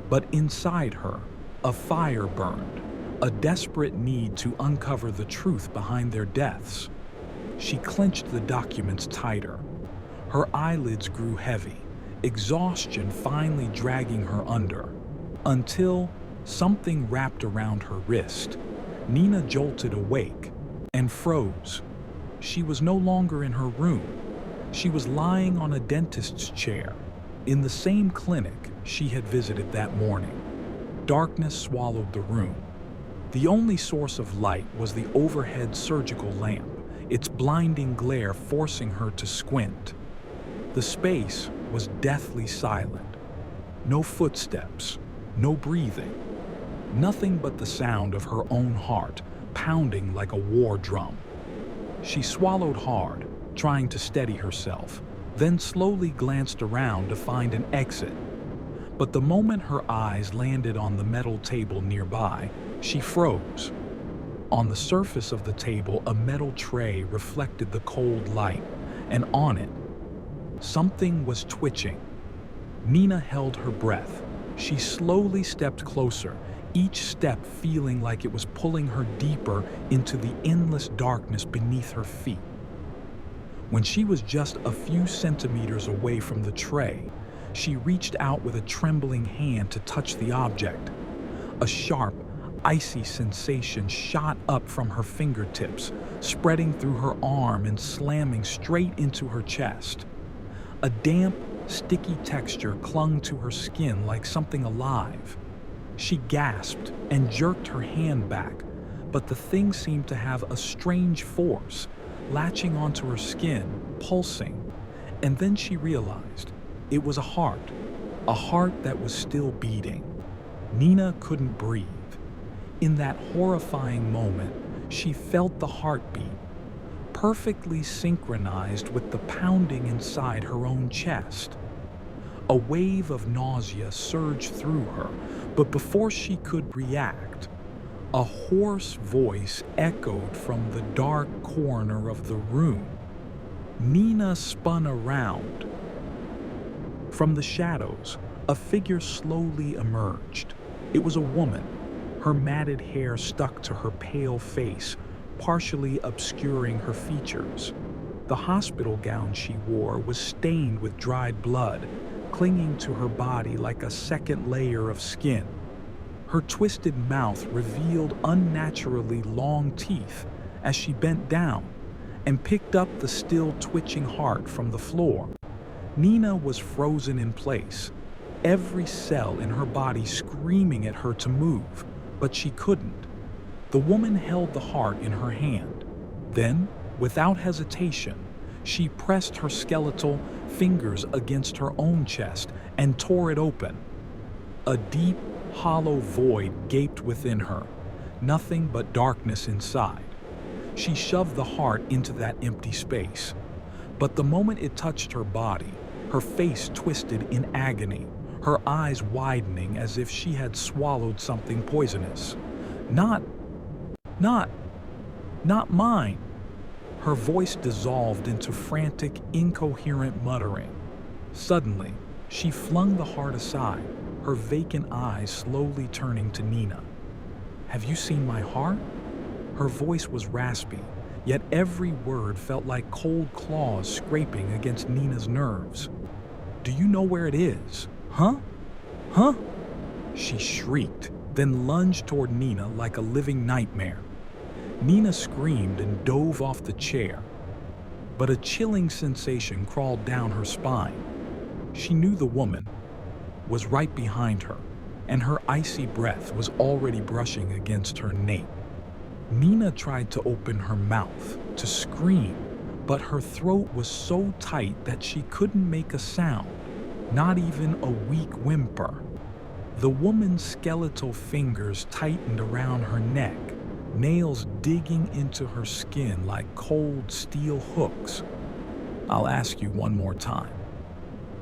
but inside her, a fire burned, a desperate need to uncover the truth behind their deaths. She clenched the documents tighter. Her eyelids grew heavy, exhaustion finally dragging her under, until something wrapped around her wrist. Nina jolted awake and froze. She was no longer in her room. She was lying on a dentist's chair in the same clinic she had visited that morning. Darkness swallowed the room. The only source of light was the overhead surgical lamp, its blinding glare forcing her to squint. The space was deathly silent. No footsteps, no breathing. Nothing but the sound of her own heart pounding like a war drum. She swallowed hard, trying to steady herself, then slowly glanced around to find an exit. But the moment her eyes landed on the metal table nearby, she froze. On the surface of the table, a metal tray reflected the cold light, and on it, something was twitching. Nina held her breath. She slowly stepped closer, each step feeling like it was pulling her deeper into the endless darkness beneath her feet. When she was just a few centimeters away from the tray, she reached out with a trembling hand to touch the object. A sharp, icy sensation shot up from her fingertips, spreading through her arm and slamming straight into her chest. A damp, sticky texture clung to her skin like something alive. She gasped and jerked her hand back, but the thing seemed to have a strange force, latching onto her skin, pulsing. And then she realized it was a heart that was still beating. Nina couldn't breathe. In that horrifying moment, she felt the heartbeat, perfectly synchronized with the pounding inside her own chest. A wave of nausea surged through her, but before she could react, a hoarse voice echoed from the dark corner of the room. Nina spun around. From the shadows, a figure slowly emerged. It was a woman, her matted hair stuck to her pale face, partially obscuring her features. The hospital gown she wore was stained with dried blood, clinging to her body like a second layer of skin. Her twisted mouth revealed unnaturally long teeth as she bent down and picked up the still twitching heart from the floor. Nina was frozen in place, every cell in her body screaming at her to move, but she couldn't. The woman held the heart in her hand. Then, without hesitation, she pressed her skeletal fingers against her own chest and tore it open. A deep, hollow void gaped within her, nothing but darkness inside. She shoved the heart into that empty space. But the moment it touched her body, her face twisted in agony, her eyes widening as if she had swallowed something poisonous. Not Not, not mine. Her voice dissolved into frantic, incoherent muttering. Suddenly, she flung the heart aside, her vacant eyes slowly turning to Nina. Have you seen my heart? Her voice was raspy, yet every word felt like cold claws scraping against Nina's nerves. Do you know where it is? Huh? Huh? She shrieked, then lunged toward Nina like a living nightmare. Nina screamed and dove off the chair, but a chilling sensation crawled down her spine. She knew the woman was right behind her, and her icy breath was already brushing against her nape. Nina tried to open her mouth to scream, but her throat was so tight that she couldn't make a sound, not even a weak whimper. The woman's skeletal fingers tightened around her neck, nails digging into her skin like cold steel hooks. I'll ask you one more time.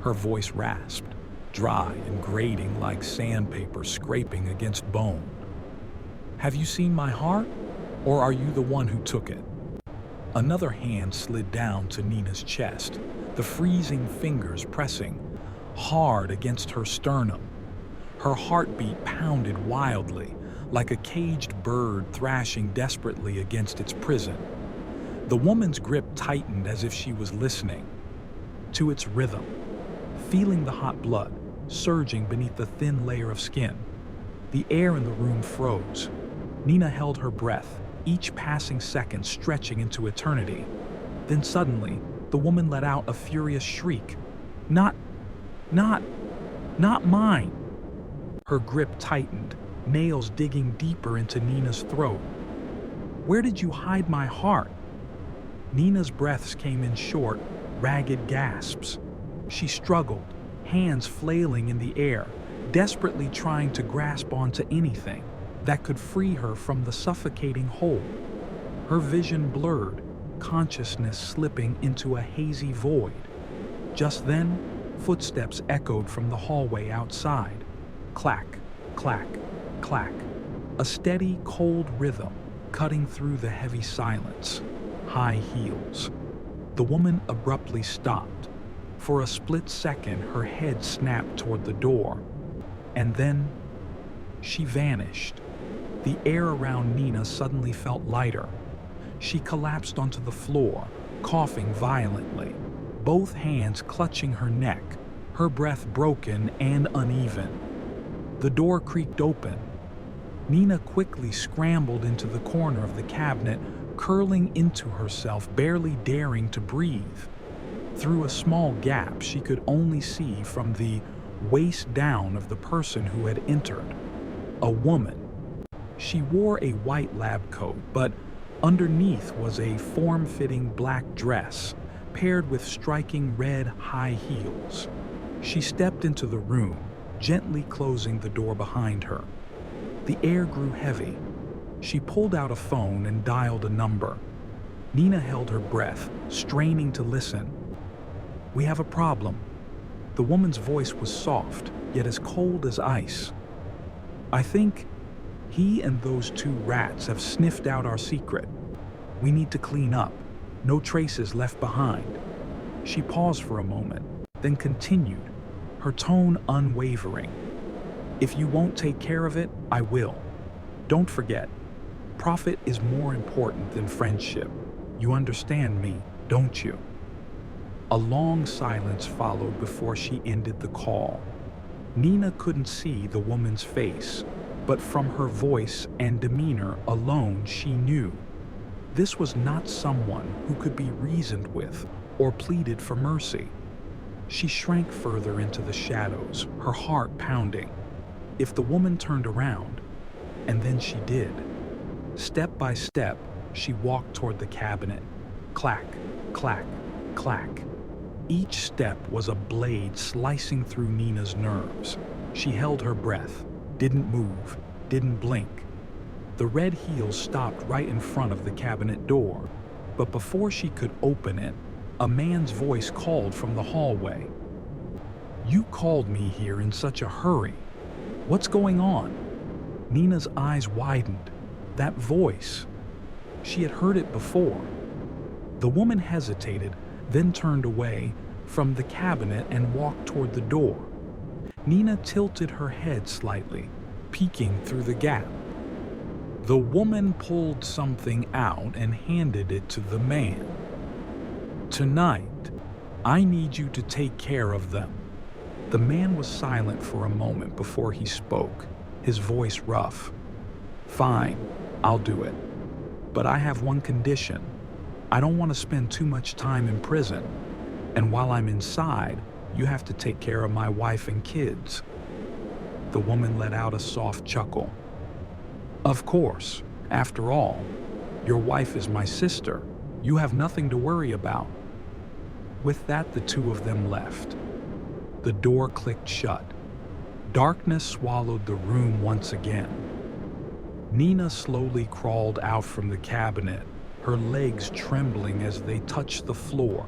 Her voice rasped, dry and grating like sandpaper scraping against bone. Have you seen my heart, or are you the one who took it? Another hand slid down to Nina's chest, the freezing fingers pressing hard against her sternum. Her heartbeat pounded wildly, like a caged bird thrashing desperately against its prison. The woman's grip tightened as if she was listening to its rhythm, feeling the hot blood surging beneath the thin layer of skin. The air in the room froze. Nina held her breath, each passing second stretching into eternity. Then suddenly, the woman let out a furious shriek. Not mine. Her grip tightened, nails digging deeper into Nina's throat. Where did you hide my heart? Nina's breaths came in short, ragged gasps. She struggled, hands flailing in the air, desperately trying to grasp onto anything that could free her from the suffocating hold. Her vision blurred, consciousness slipping into a hazy void. Just then, footsteps echoed from the hallway outside. Clack, clack, clack. A steady, cold rhythm cutting through the heavy silence. High heels. The woman abruptly stopped. For a split second, her head snapped toward the door. And then, she vanished. The air around Nina suddenly felt lighter. She collapsed onto the floor, coughing violently, both hands clutching her neck, her breath broken and uneven. The door creaked open. Nina quickly scrambled into the corner of the cabinet, curling into herself, barely daring to breathe. Through a small gap she could only see from the waist down of the person who had entered. A woman. She wore a white lab coat, but underneath was a form-fitting black dress, paired with striking red high heels. She stepped into the room, gently closing the door behind her. The air grew heavy. She pulled out a phone and dialed a number. Nina held her breath, straining to listen. We have a problem. The woman's voice was soft, yet as cold as ice. I think he and those two rats have sniffed out our secret. We need to clean up. No traces left behind. She paused for a moment, then continued, her tone unwavering. If you won't take care of it, I will. Don't forget, profit is more important than friendship. You understand me, don't you? A long silence followed before she ended the call. Nina couldn't see the woman's face, but from her voice and demeanor alone she knew. This was not someone who could be reasoned with or pleaded for mercy. She shrank further into the shadows, her heart pounding. If the woman turned around, and then she did. Step by step, she walked toward the cabinet. Clack, clack, clack. Each step was a blade slicing through Nina's nerves. She held her breath, didn't move, didn't blink. The red heels stopped right in front of the cabinet door, but before she could open it, a man's voice called from the hallway. You called me here in such a hurry. What's going on? Nina's eyes widened. That voice. She had heard it before. The woman hesitated, then turned away from the cabinet and walked toward the door. Nina tilted her head slightly, peeking through the gap. The woman pulled something out and handed it to the man. "Tonight, I need you to take care of them." The man was silent for a moment before he spoke, his voice rough. "Fine, I'll do it. But I have one condition. I don't want to spend too much time in prison. And while I'm inside, you have to take care of my wife and kids." The woman let out a soft chuckle. "Of course. After all, your wife is my sister. You have nothing to worry about." With that, the two of them left. The door clicked shut. Darkness swallowed the room once again. Nina slowly crawled out from the cabinet, her legs trembling as they touched the floor.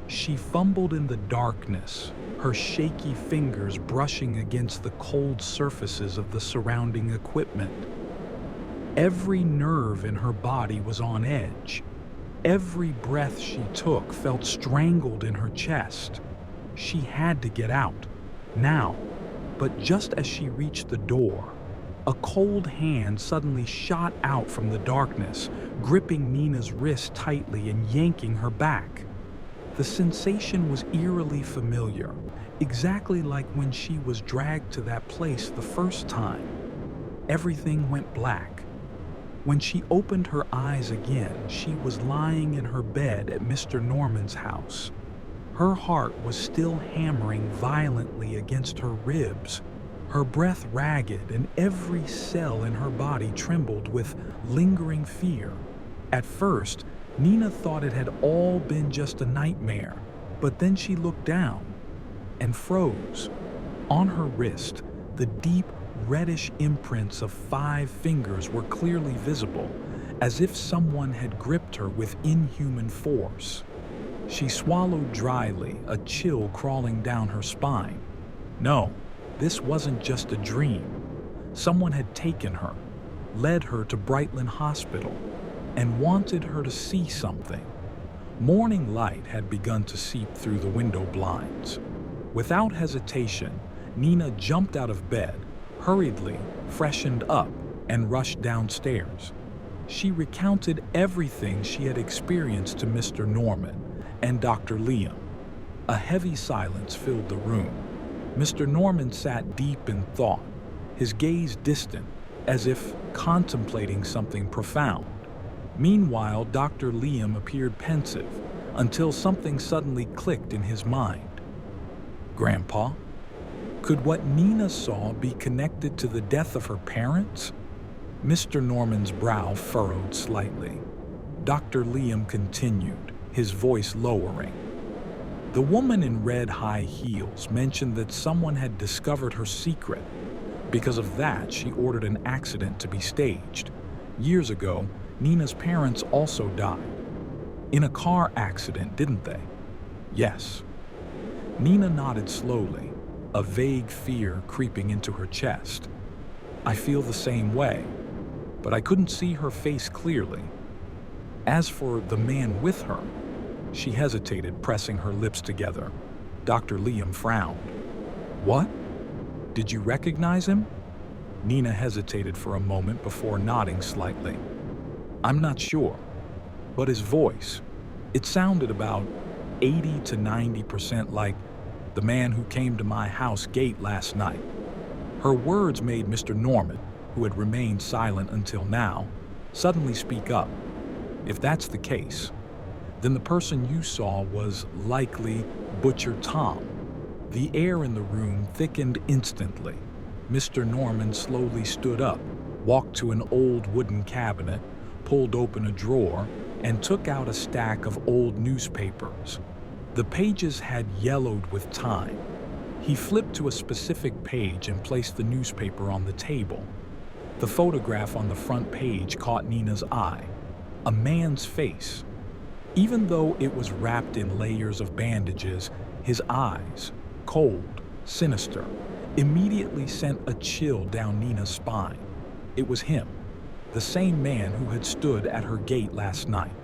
She fumbled in the darkness, her shaky fingers brushing against the cold surfaces of the surrounding equipment. Every nerve in her body was on edge. Every breath she took felt strangled in her chest. She had to get out, now. But just as she reached the door, a cold hand suddenly shot out from the darkness, gripping Nina's wrist tightly and yanking her back. The sensation was eerily familiar, exactly like when she was dragged to that place the first time. Everything went black. When she opened her eyes again, she was lying in her bed at Mr. Norman's house. Her heart was still hammering violently against her ribs, her breath ragged, and every cell in her body trembled with lingering fear. At first, Nina thought it had all been just a nightmare, but then she looked down and froze. On her wrist, the deep, reddish imprints of 5 fingers were clearly visible, as if someone had gripped her with inhuman force. She swallowed dryly, a chill crawling down her spine. No, this wasn't just a dream. Someone had taken her, led her to Brightlain Hospital, and wanted her to see something. Morning light had begun to seep through the window blinds. Without hesitation, Nina jumped out of bed, hurriedly freshened up, and rushed downstairs. She recounted everything she had experienced to Mr. Norman and Dr. Liam. A heavy silence filled the room. Mr. Norman sat deep in thought, his gaze distant, as if contemplating something profound. Meanwhile, Dr. Liam appeared pensive, until something suddenly clicked in his mind. Grandpa? Could what Nina saw be connected to the death of her parents? Mr. Norman's brow furrowed slightly. Dr. Liam continued, his voice lowering. The woman in red high heels mentioned that someone had discovered her secret. Because of that, she ordered an accident to be staged. Years ago, Nina's parents also died. In a car accident, didn't they? Yes. Nina nodded slowly, a vague fear creeping into her chest. I feel the same way, but I couldn't see her face clearly. As for the man with her, she hesitated, pressing her lips together. Dr. Liam frowned. What? Did you recognize him? Nina hesitated for a moment before nodding slightly. I'm not sure, but his voice, it sounded about 80 to 90% like the man who came to my house gate last night. Her words made Mr. Norman, who had remained silent until now, suddenly speak up. If that's the case, then the person you saw was likely Butcher Tom. The air in the room thickened instantly. Mr. Norman slowly stood up, walked to an old wooden cabinet, pulled open a drawer, and took out a stack of old newspapers. The pages had yellowed with time. He flipped to a specific page and placed the newspaper on the table. The photograph on the front page caught Nina's eye. A man's face. Even though it was wrapped in layers of bandages, his eyes, cold, sinister, immediately sent a chill down Nina's spine. It was him. the same man who had stood at her gate last night.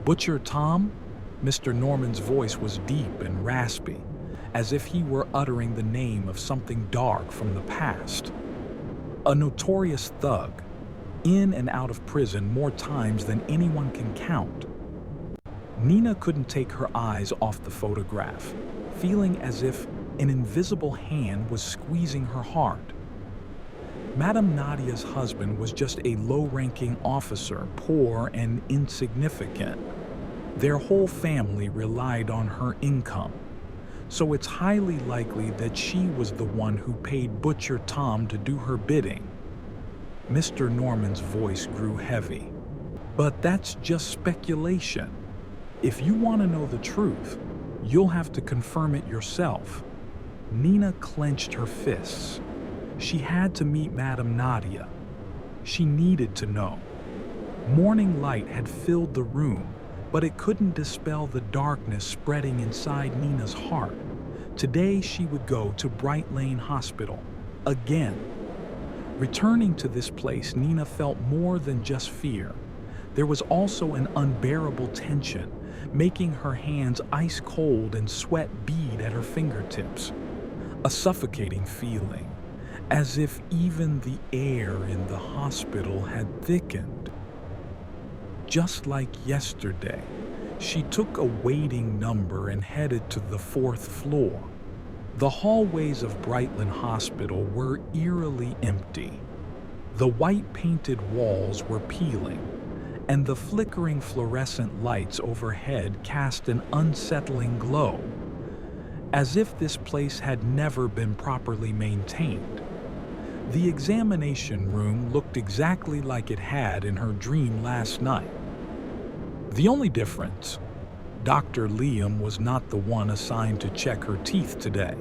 "Butcher Tom?" Mr. Norman's voice was deep and raspy, as if he were uttering the name of something dark from the past. A notorious thug, in and out of prison more times than anyone can count. Nina couldn't take her eyes off the photograph, feeling as if an invisible hand was squeezing her heart. Madame Nadia's husband was just a low-ranking officer, poor and insignificant. Their whole family relied on her income, so it's highly likely that she was the one who paid Butcher Tom to do her bidding. Mr. Norman's voice grew heavy. "But that's just speculation. If you want to know the truth, you'll have to confirm it yourself." Nina clenched her fists. She had to meet Madame Nadia. She needed to know. Morning light had filled the room, but it couldn't dispel the darkness spreading inside Nina's heart. Today she would go to Brightlain Hospital. Again. Returning to this place, Nina felt more than just fear. There was also an unbearable tension, making her hands ice cold and sweat bead at her fingertips. A suffocating feeling, as if even the air in the hospital had thickened. Just like yesterday, she took a waiting number and headed to the 4th floor. The hallways of Brightlain Hospital were eerily empty. The white-painted walls were peeling, and the flickering fluorescent lights overhead cast an unsettling glow, as if this place had never been properly maintained. The examination room looked exactly like it had in her dream last night. The only difference, Dr. Liam was not the one assigned to check her teeth today.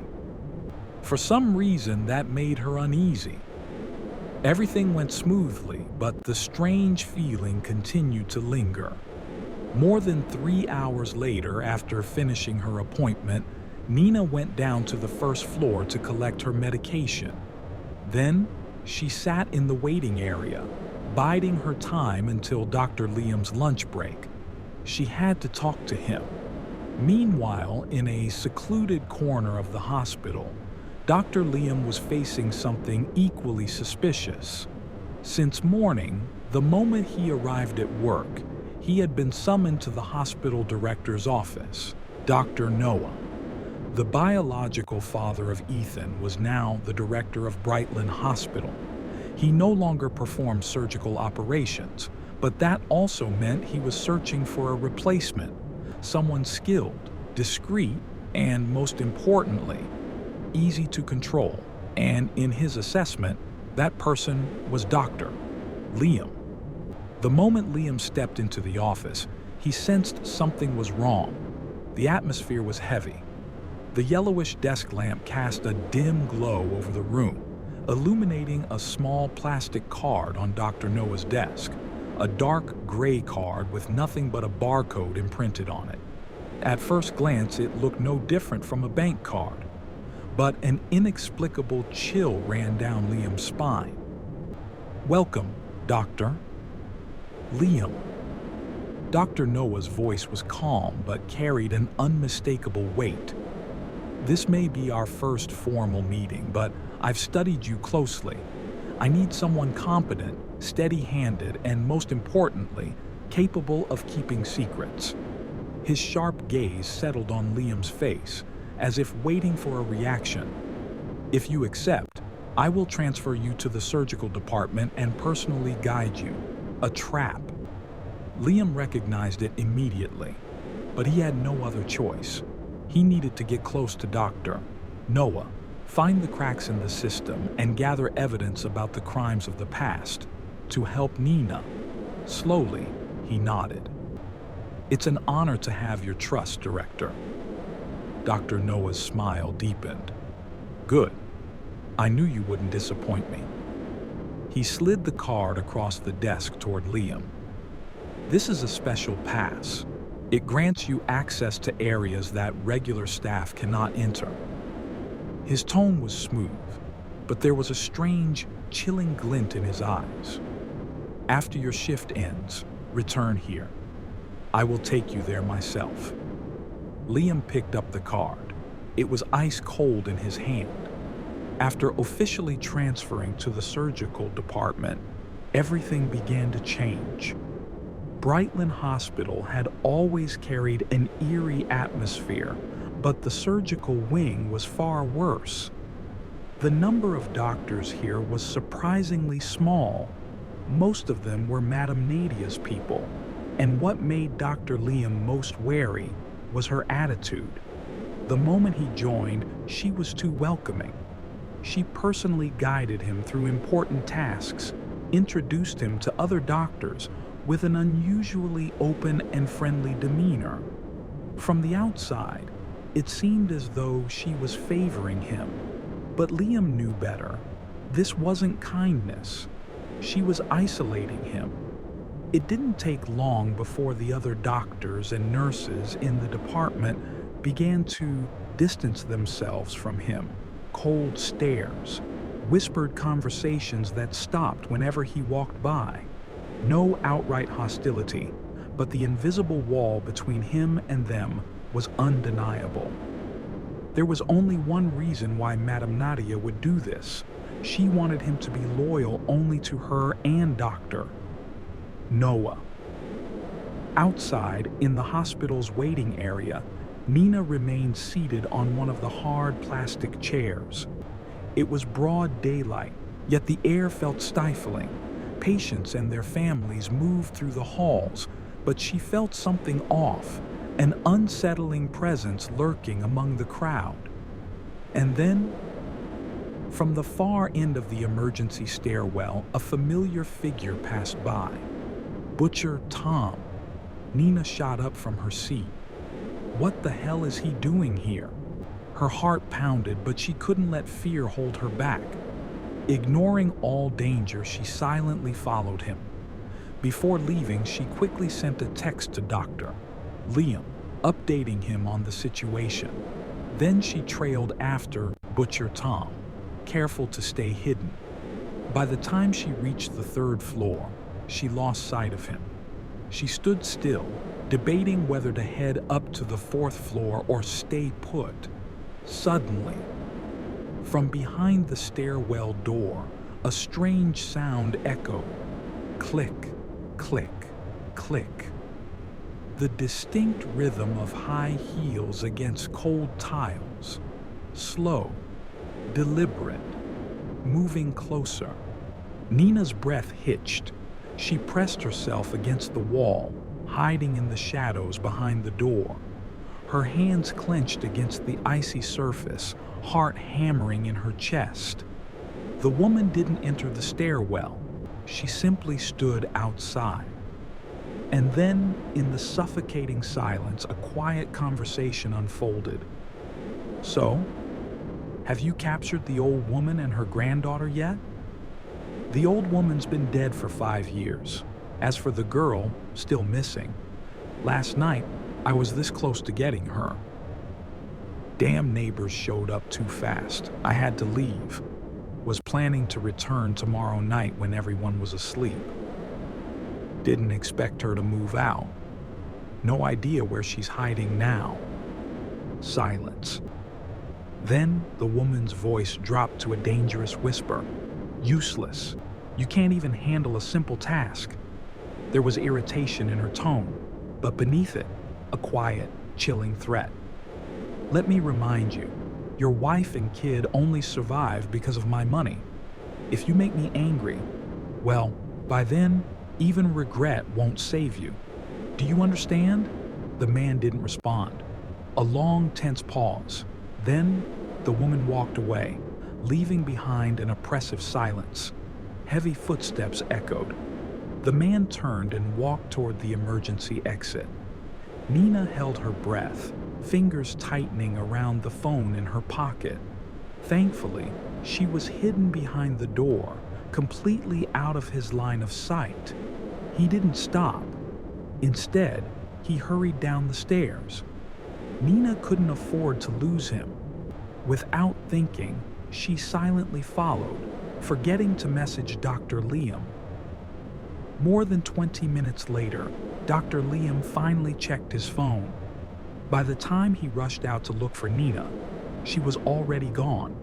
For some reason, that made her uneasy. Everything went smoothly, but the strange feeling continued to linger. More than 3 hours later, after finishing her appointment, Nina went down to the 1st floor to collect her medication. Then, she sat in the waiting area, biding her time until Dr. Liam's lunch break. She had to talk to him. Meanwhile, in a secluded corner of the hospital, Dr. Liam was facing something equally suspicious. Since morning, the moment he arrived at work, he had been summoned to the hospital director's office, Dr. Noah. The biological father of Ethan was now the director of Brightlain Hospital. He no longer performed surgical operations, but that also meant he was searching for a replacement, someone skilled, discreet, and most importantly, easy to control. And in his assessment, that person was Dr. Liam. The moment Liam stepped into the office, he sensed something was wrong. The atmosphere was heavy. The yellowish desk lamp cast a dim glow over the room, illuminating a small plastic card on Dr. Noah's desk, a dark gray card with nothing but a barcode imprinted on it. At first glance, it looked no different from a bank card, but an inexplicable chill ran down Liam's spine. "Welcome, Doctor." "Liam." Dr. Noah's voice was calm but carried an unmistakable weight. "This may be our first formal meeting, but I've studied you closely. I need someone competent, steady-handed, and most importantly, capable of keeping secrets." His sharp gaze settled on Liam's face, as if waiting for a reaction. "If you accept, I will transfer you to the surgical department and personally guide you." A trap. Liam recognized it immediately, but he had no other choice. He needed to get close to Dr. Noah, find the cracks in the system, and gather evidence about the crimes of the past to help Nina. Slowly, he nodded. "It's an honor to have your trust, Director." Dr. Noah's smile deepened. "Good. I knew you wouldn't disappoint me." He slid the card across the desk toward Liam. "This is a special pass. It grants you access to areas that regular staff cannot enter." His tone was smooth, but there was a strange, chilling glint in his eyes. After your shift ends, return here. I will take you there myself." Liam picked up the card. It was ice cold in his hand. After officially transferring to the surgical department, everything began to change. Brightlain Hospital had always carried an eerie atmosphere, but the surgical wing was far worse. The number of doctors here was surprisingly small. Most of them were Madame Nadia's people, and what made Dr. Liam most wary was her attitude. The moment he joined, she was too welcoming. She personally guided him through important tasks, introduced him to other doctors with an unusually open and friendly demeanor. From the outside, it seemed as though she was favoring him, but Liam knew better. This wasn't kindness. She was isolating him. It didn't take long before the other doctors and nurses in the department began to distance themselves from him. Cold stares, whispered conversations that stopped whenever he walked by. No outright hostility, but the invisible wall between him and them was undeniable. There was only one reason why Madame Nadia would do this. She wanted him to be loyal only to her and Doctor Noah. Outside, in the hospital's waiting area, Nina remained seated on one of the hard plastic chairs. It was broad daylight, yet the air felt stifling. Patients and their families moved through the halls, but she felt something off, an unsettling presence lurking among the crowd. And then, from the far end of the emergency stairwell, a familiar figure passed by. Butcher Tom. Nina shot up from her seat. What the hell is he doing here? Her heart pounded, but she couldn't let fear hold her back. Ignoring all danger, she silently followed him. Before leaving, she quickly sent a text to Dr. Liam, updating him on the situation. Then she trailed after Butcher Tom, careful to stay hidden. By the time she reached the third floor, she lost sight of him. She stood still, debating whether to head up to the fourth floor or stay put. Suddenly, from behind the stairwell door, a strange sound echoed. Click, click, click. The distinct rhythm of high heels against cold tiles. Slow, deliberate, moving closer. Nina's breath hitched. She pressed herself against the wall, hiding in the shadows behind the door. Her hands clenched against the icy surface, heart hammering in her chest. The woman didn't enter the stairwell. She simply stood outside. And then, in the suffocating silence, a quiet conversation unfolded. "So, have you captured the old woman and her granddaughter yet?" "The old woman's been dead for 5 years. As for the girl, still missing. Last night, I was this close to getting her. Damn neighbors showed up too fast. I had to leave. Was planning to return tomorrow night when everyone was asleep. Didn't expect her to move out. No idea where she's hiding now." Silence. Then the woman's voice dropped to a dangerous whisper. "Useless. You can't even handle a simple task." There was irritation in her tone, but beneath it, a quiet, chilling threat. "Let me remind you, your wife and kid only survive because of my money. If you make me angry, well, by then, even regret won't save you. Do you understand?" The man didn't respond. A long, tense pause. Then, the woman walked away, leaving behind an oppressive silence. Heavy footsteps echoed. The man turned and walked toward the emergency exit. Nina held her breath, fingers tightening around the phone in her pocket. Thankfully, she was hidden behind the door, completely out of his line of sight. He didn't stop. Instead, he hurried down the stairs. Nina couldn't afford to lose him. Without thinking, she silently followed, forgetting to message Dr. Liam. More than 20 minutes later, Dr. Liam finally checked his phone. By the time he rushed out to look for Nina, she was already gone.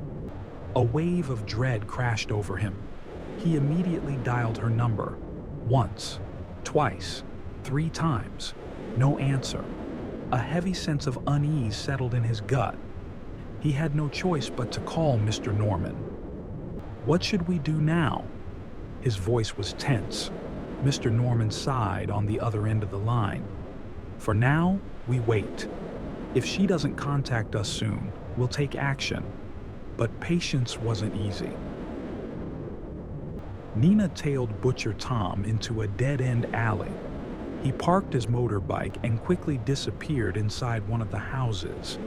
A wave of dread crashed over him. He immediately dialed her number. Once, twice, 3 times. No answer. A heavy sense of unease settled in his gut. He had no choice but to call Mr. Norman. "What should we do now?" His voice was tense. Mr. Norman sighed on the other end of the line. "For now, we wait. If she doesn't contact us soon, we'll take action." But patience wasn't easy. Nina tailed Butcher Tom into a dead-end alley. He parked his motorbike and quickly disappeared inside one of the houses.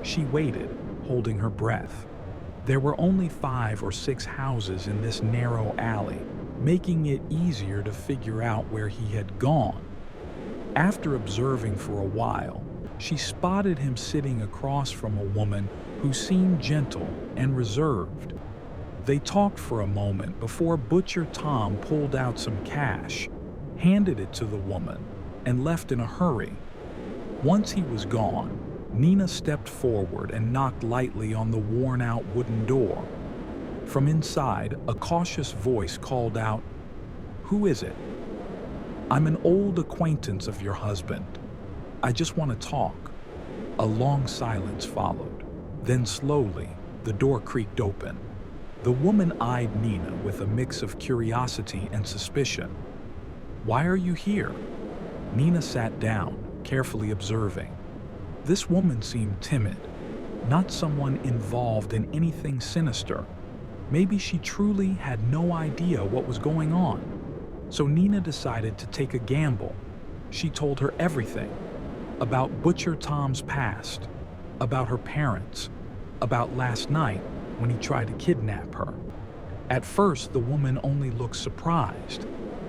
She waited, holding her breath. There were only 5 or 6 houses in this narrow alley, making it easier to figure out where he had gone. After observing for a while, she spotted him sitting across from a woman who seemed gentle and reserved. They talked for a moment before Butcher Tom pulled out some cash, handed it to the woman, and left in a hurry. Once he was gone, Nina stepped forward and knocked lightly on the worn-out wooden door. From inside, a cautious voice called out, "Who is it?" "I'm an old acquaintance of your husband. I just want to talk." A long silence followed. Then slowly, the door creaked open. The woman eyed Nina with a mix of curiosity and suspicion. "Why are you here?" Nina sat down, carefully observing. This woman seemed timid, not someone involved in anything sinister. Maybe she truly had no idea what was going on. So Nina decided to take a gamble. She told her everything. About Butcher Tom's past, about her parents, about last night when he tried to kidnap her. At first, the woman only looked surprised,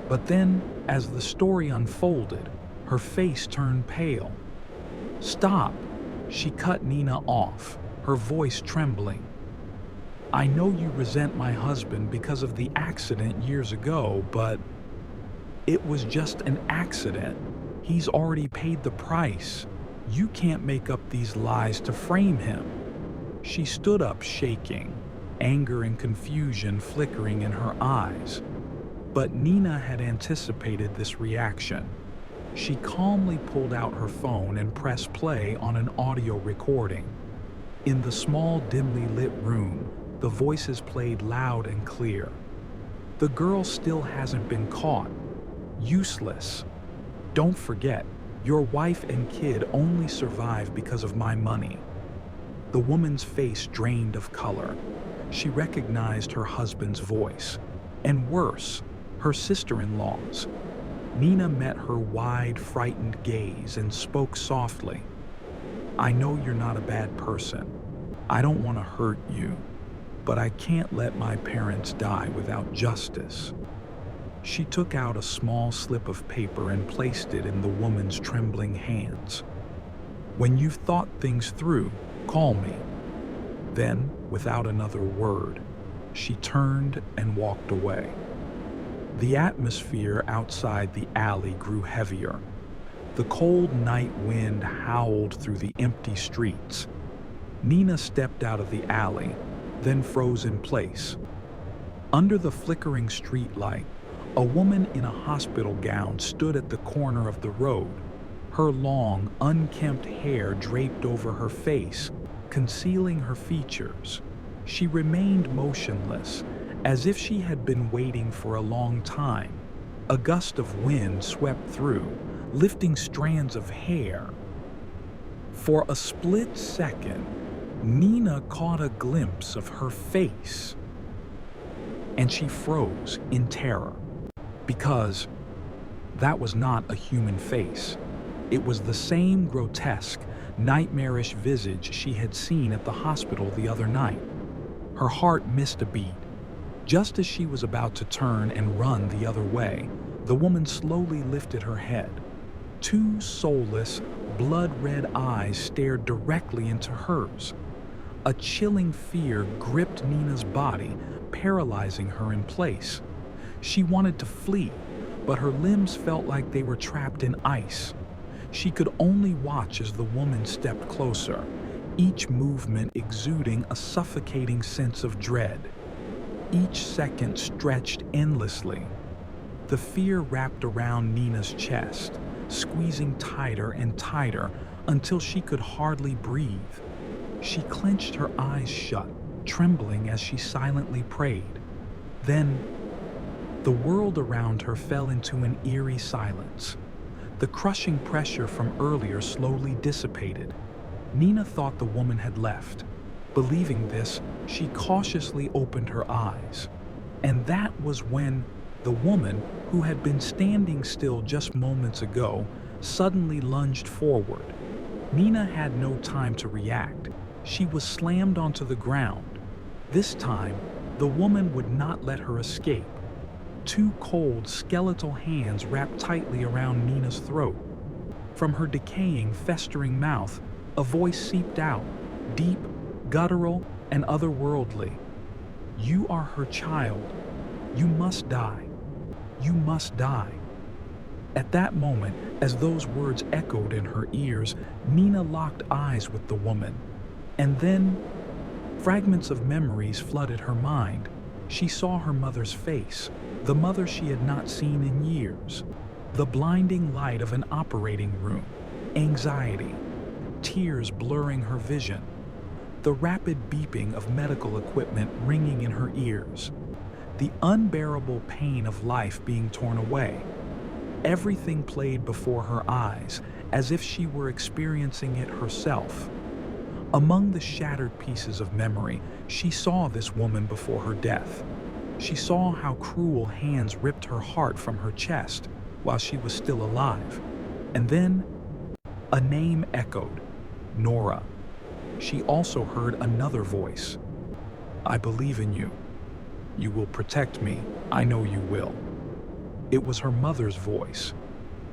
but then, as the story unfolded, her face turned pale. "Stop!" She cut Nina off, her voice trembling. "I know you resent my husband because of the accident years ago, but it was just an accident. He's already paid the price. You can't make up these lies to frame him." She stood up shaking, anger and confusion flickering in her eyes. But Nina had anticipated this reaction. She calmly pulled out her phone and pressed play on an audio recording. In the small, dimly lit room, the voices played loud and clear. "The girl still hasn't been caught. Useless. Don't forget, your wife and kid only survived because of my money." The woman's face drained of color. She recognized her husband's voice, and worse, her sister-in-law's. Nina met her wide, frightened gaze and spoke softly. "I know you're not a bad person. I don't want to hurt you, but I can't let my parents die without justice." She took out a small slip of paper and placed it in the woman's trembling hands. "When you've thought things through, call me." Then, without another word, she turned and walked away. The atmosphere outside the alley grew heavier. The cold night wind howled through the empty streets. Nina stepped out of the alley, then froze in place. Under the flickering streetlight, a woman in a hospital gown stood at the corner of the road. Her long, unkempt hair draped over her face, concealing her features. She remained motionless, as if she had been waiting for a long time. A gust of wind swept through, lifting strands of hair. For a split second, Nina caught a glimpse of her face, and she froze in terror, because that was not a human face. It was the same grotesque, nightmarish visage she had seen at the hospital the other night. Her heart missed a beat. Just as she was about to turn and run the other way, the woman slowly lifted her head. 2 soulless, blood-red eyes stared directly into hers. A chilling fear gripped Nina's body, paralyzing her in place. She wanted to flee, but her limbs felt like they were trapped in ice. She could only watch as the woman stepped closer, each movement exuding a suffocating sense of dread. Each second stretched endlessly. The fear wrapped around Nina's chest, squeezing tighter and tighter until she could hardly breathe. She clenched her eyes shut, trembling as she silently prayed. Then, the world around her fell into an eerie silence. The crushing pressure from earlier slowly dissipated. Nina thought the woman had left. Believing this, she cautiously opened her eyes. And that was when the woman, who had been standing still just moments ago, suddenly lunged forward. Nina had no time to react. She was slammed onto the ground. This time, the woman would not let her escape. Two cold, skeletal hands wrapped tightly around Nina's throat. From her decaying, festering mouth, a voice seeped out, deep, guttural, and otherworldly. "You are her child. You must die. You must die." At that moment, as those words echoed in her ears, Nina locked eyes with the woman. And then, fragments of memories flooded her mind. She saw her mother's face, the mother she had not seen in years. The blinding light of an operating room, anxiety, tears blurring her vision. The rapid beeping of medical equipment ringing in her ears. The unbearable pain of life being torn away. Everything played before her eyes, as if she were experiencing it herself. Among the shattered pieces of memory, she saw this woman before her death. She saw how cruel hands ripped her heart from her chest while she was still alive. And then, a name echoed, Nora. She also heard another voice. "I believe in you. You will protect me. I know you will." It was her mother's voice.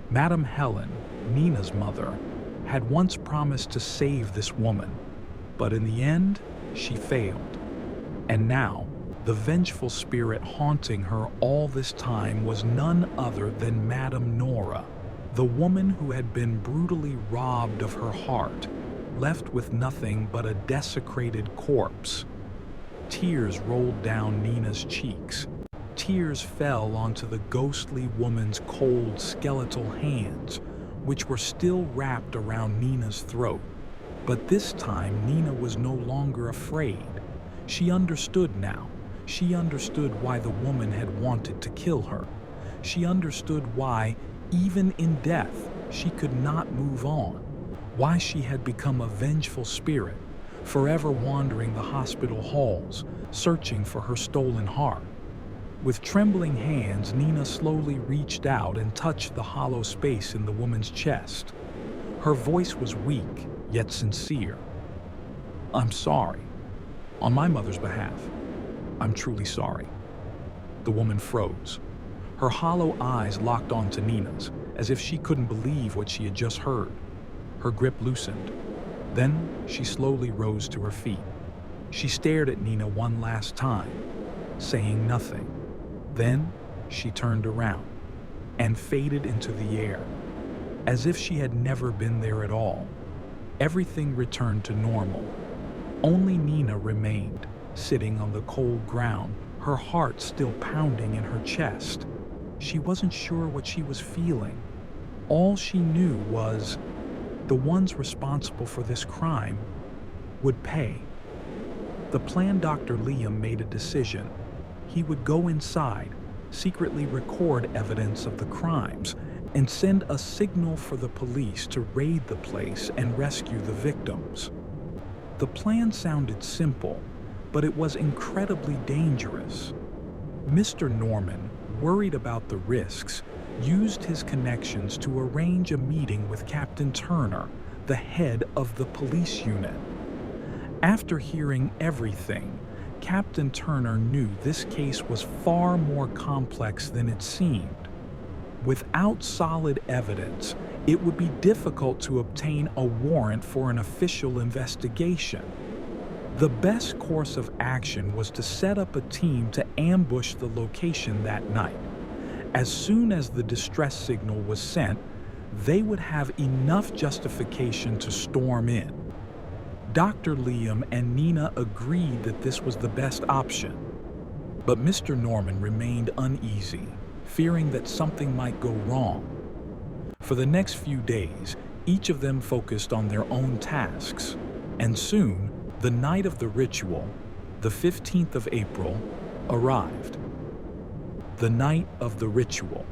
Madame Helen, Nina's mother, had once promised to save this woman, but in the end, she failed. And now, the vengeful spirit haunting her all this time was none other than Madame Nora, the woman who had been brutally robbed of her heart, left with nothing but a desecrated corpse. Tears rolled down Nina's cheeks. Tears fell onto the ghostly woman's cold, skeletal hands, which were still wrapped around Nina's throat. But this time, Nina was no longer afraid. She understood now. She understood why the woman had wanted to kill her. She understood why, even in death, she could not move on. Why she had become a vengeful spirit, forever wandering the hospital halls, searching for her stolen heart. With trembling hands, Nina slowly reached out and touched the hollow space in the woman's chest. Her voice was weak, yet sincere. "I'm sorry. On my mother's behalf, I'm truly sorry." The woman froze. Her hollow eyes locked onto Nina's, as if she couldn't believe what she had just heard. Her grip loosened. Then she slowly rose to her feet. She stared at Nina one last time, saying nothing. Then she turned around and faded into the air, as if she had never been there at all. Everything returned to normal. Only Nina remained, sitting on the cold ground, her heart still pounding in her chest. She wasn't sure what she was feeling. All she knew was the ones responsible for this crime would pay. The planned Dr. Liam made a decision. He would go inside, secretly record evidence of the crimes, and send a signal for the police to raid the place and rescue the victims. The plan sounded simple, but it was incredibly dangerous. Mr. Norman, worried about the risks, used his connections to arrange a meeting with Captain Turner, the head of the police unit. After hearing everything, Captain Turner knew this case was far more complex than it seemed. Without solid evidence, it would be difficult to obtain a warrant for an official investigation. The best course of action was to set up a team to ambush the location that night. As soon as the distress signal was sent, they would have enough justification to storm in. Dr. Liam and Nina agreed that this was the best option. But Mr. Norman remained uneasy, fearing that something might go wrong. For the next few days, each of them focused on their own tasks, and soon, the night of the ritual, the 15th of April, arrived. The night of the ritual.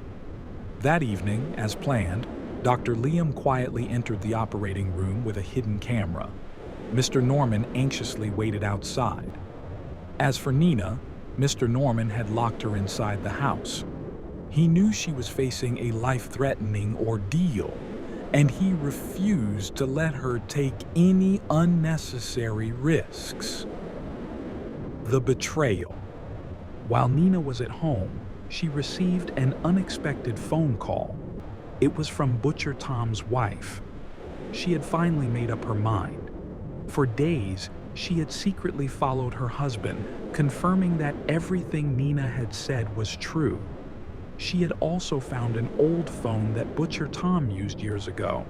That evening, as planned, Dr. Liam quietly entered the operating room with a hidden camera. Mr. Norman anxiously waited outside. As for Nina, Mr. Norman had locked her inside the house. He knew she was facing a life-threatening ordeal, and he refused to let her take any unnecessary risks. The betrayal. While Nina was at home, she received an unexpected phone call. It was from Butcher Tom's wife. She had finally made up her mind. For days, she had secretly followed her husband, confirming that everything Nina had said was true. She had also found an old phone that Butcher Tom used years ago.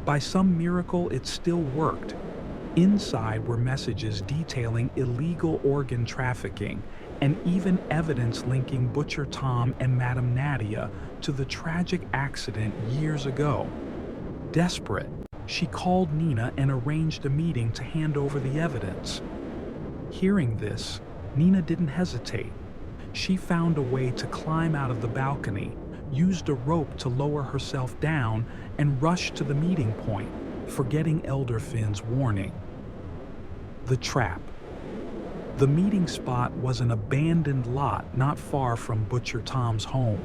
By some miracle, it still worked. Inside were messages detailing illegal organ trafficking and even evidence linking Butcher Tom and Madame Nadia to the tragic accident years ago. Desperate, she called Nina and arranged a meeting to hand over the evidence. Hearing this, Nina didn't hesitate. She found a way to climb out of the balcony, used a rope to lower herself down, and rushed to the meeting point, forgetting Elder Finn's warning. The trap. The meeting spot was an abandoned lot not far from Butcher Tom's home.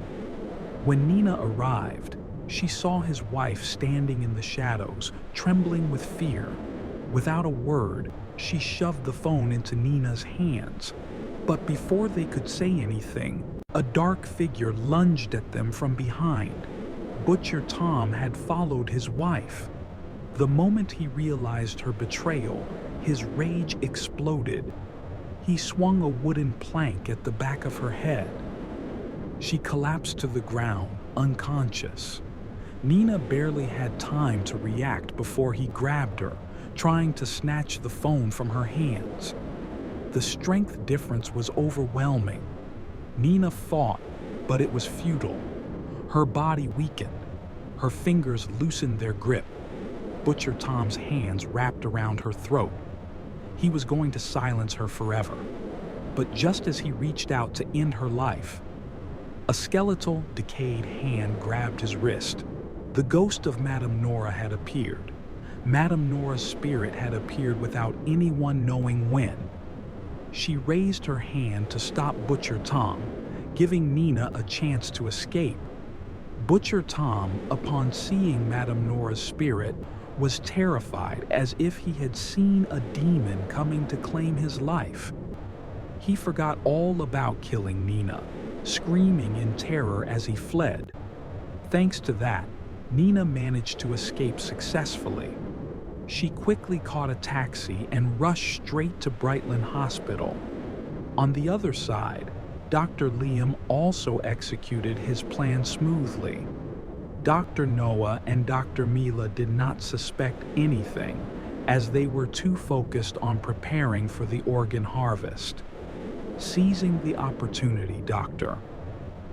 When Nina arrived, she saw his wife standing in the shadows, trembling with fear. Without a word, she shoved the phone into Nina's hands. But before they could say anything, a dark figure lunged at them from behind. Butcher Tom had followed his wife. The moment he realized her betrayal, his rage exploded. He swung a wooden plank at the back of her head. She collapsed to the ground, unconscious. Nina barely had time to react before he grabbed her, trying to snatch the phone from her hands. The strength difference was overwhelming. Nina fought, but it was futile. Her body weakened. Her fingers loosened their grip. Butcher Tom's hands wrapped around her throat. He was going to silence her forever. But just as he reached out to end her life, a skeletal, decayed hand grabbed his wrist. The ghost of Madame Nora had appeared. Madame Nora's spirit had appeared without anyone knowing when. She raised her hand to stop Butcher Tom, giving Nina a chance to escape. Butcher Tom, upon seeing Madame Nora's spirit, was terrified, as if he had seen a demon coming to claim his life. He forgot all about killing Nina, screaming in terror as he fled. Thanks to that, Nina managed to escape successfully. She quickly caught a taxi and rushed straight to Brightlain Hospital. On the other side, Dr. Liam also executed his plan smoothly. Dr. Noah and Dr. Mila did not suspect anything, as they were too focused on preparing for the organ harvest. Seizing the opportunity,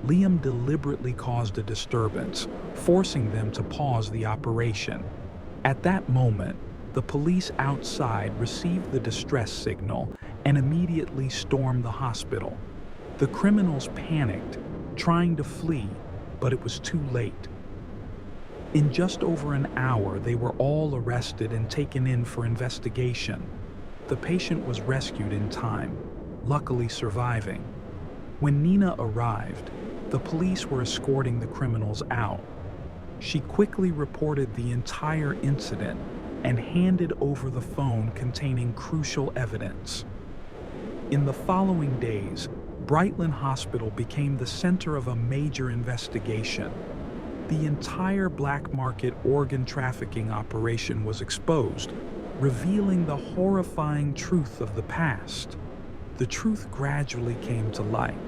Liam deliberately caused a disturbance, forcing them to pause the operation. At that moment, the police outside received the distress signal and immediately stormed the hospital. The criminals panicked, trying to flee, but it was too late. In just over an hour, they were all arrested and taken in for investigation. The patient was rescued in time, luckily surviving. When Nina arrived, the police were escorting the criminals out. She quickly reported the entire incident and handed over the phone containing crucial evidence. In the following days, Brightlain Hospital became the center of a major investigation. The entire black market organ trafficking operation was exposed, revealing the horrifying truth of the past. The truth gradually came to light.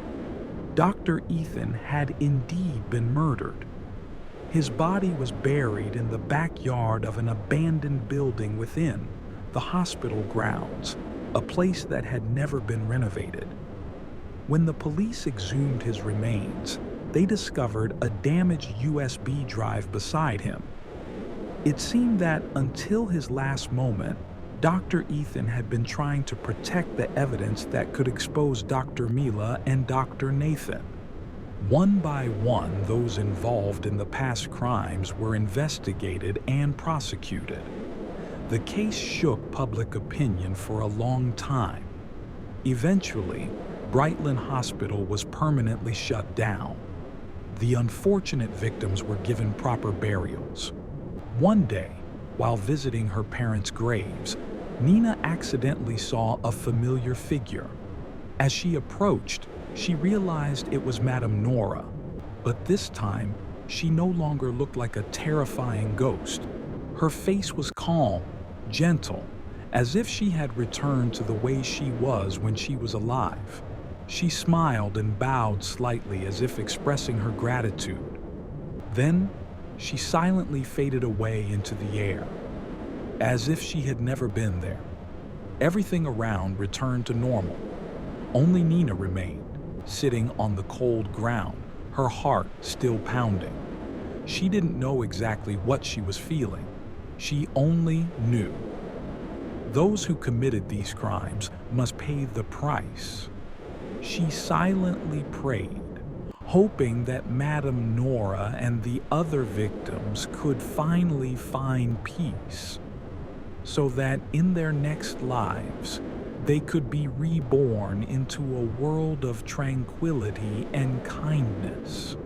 Dr. Ethan had indeed been murdered. His body was buried in the backyard of an abandoned building within the hospital grounds, a place that had never been renovated. When the police exhumed his remains, they discovered a damaged USB drive beside him. It seemed that until his last moment, Dr. Ethan had been trying to protect the evidence that could expose Dr. Mila and Dr. Nathan. One by one, those involved in the past crimes were investigated and prosecuted. The case shook public opinion for a long time. Eventually, Brightlain Hospital was permanently shut down. The unfortunate victims were given proper burials. One day, while visiting her parents' graves, Nina accidentally saw a familiar figure. As she approached, she realized it was Madame Nora, but this time, she no longer looked like a terrifying ghost. Her face was calm, gentle, as if she had returned to the way she was when she was alive. She smiled and bowed slightly as if expressing her gratitude. Then, she silently faded away into the air, as if she had never been there. Everything around returned to normal. Only Nina remained, sitting on the cold ground, her heart still pounding. She didn't know exactly what she was feeling. She only knew. Those who committed these crimes must pay the price. She silently prayed, hoping that Madame Nora and the other victims could finally find peace, so that in their next lives, they could be reborn into a world of tranquility and kindness.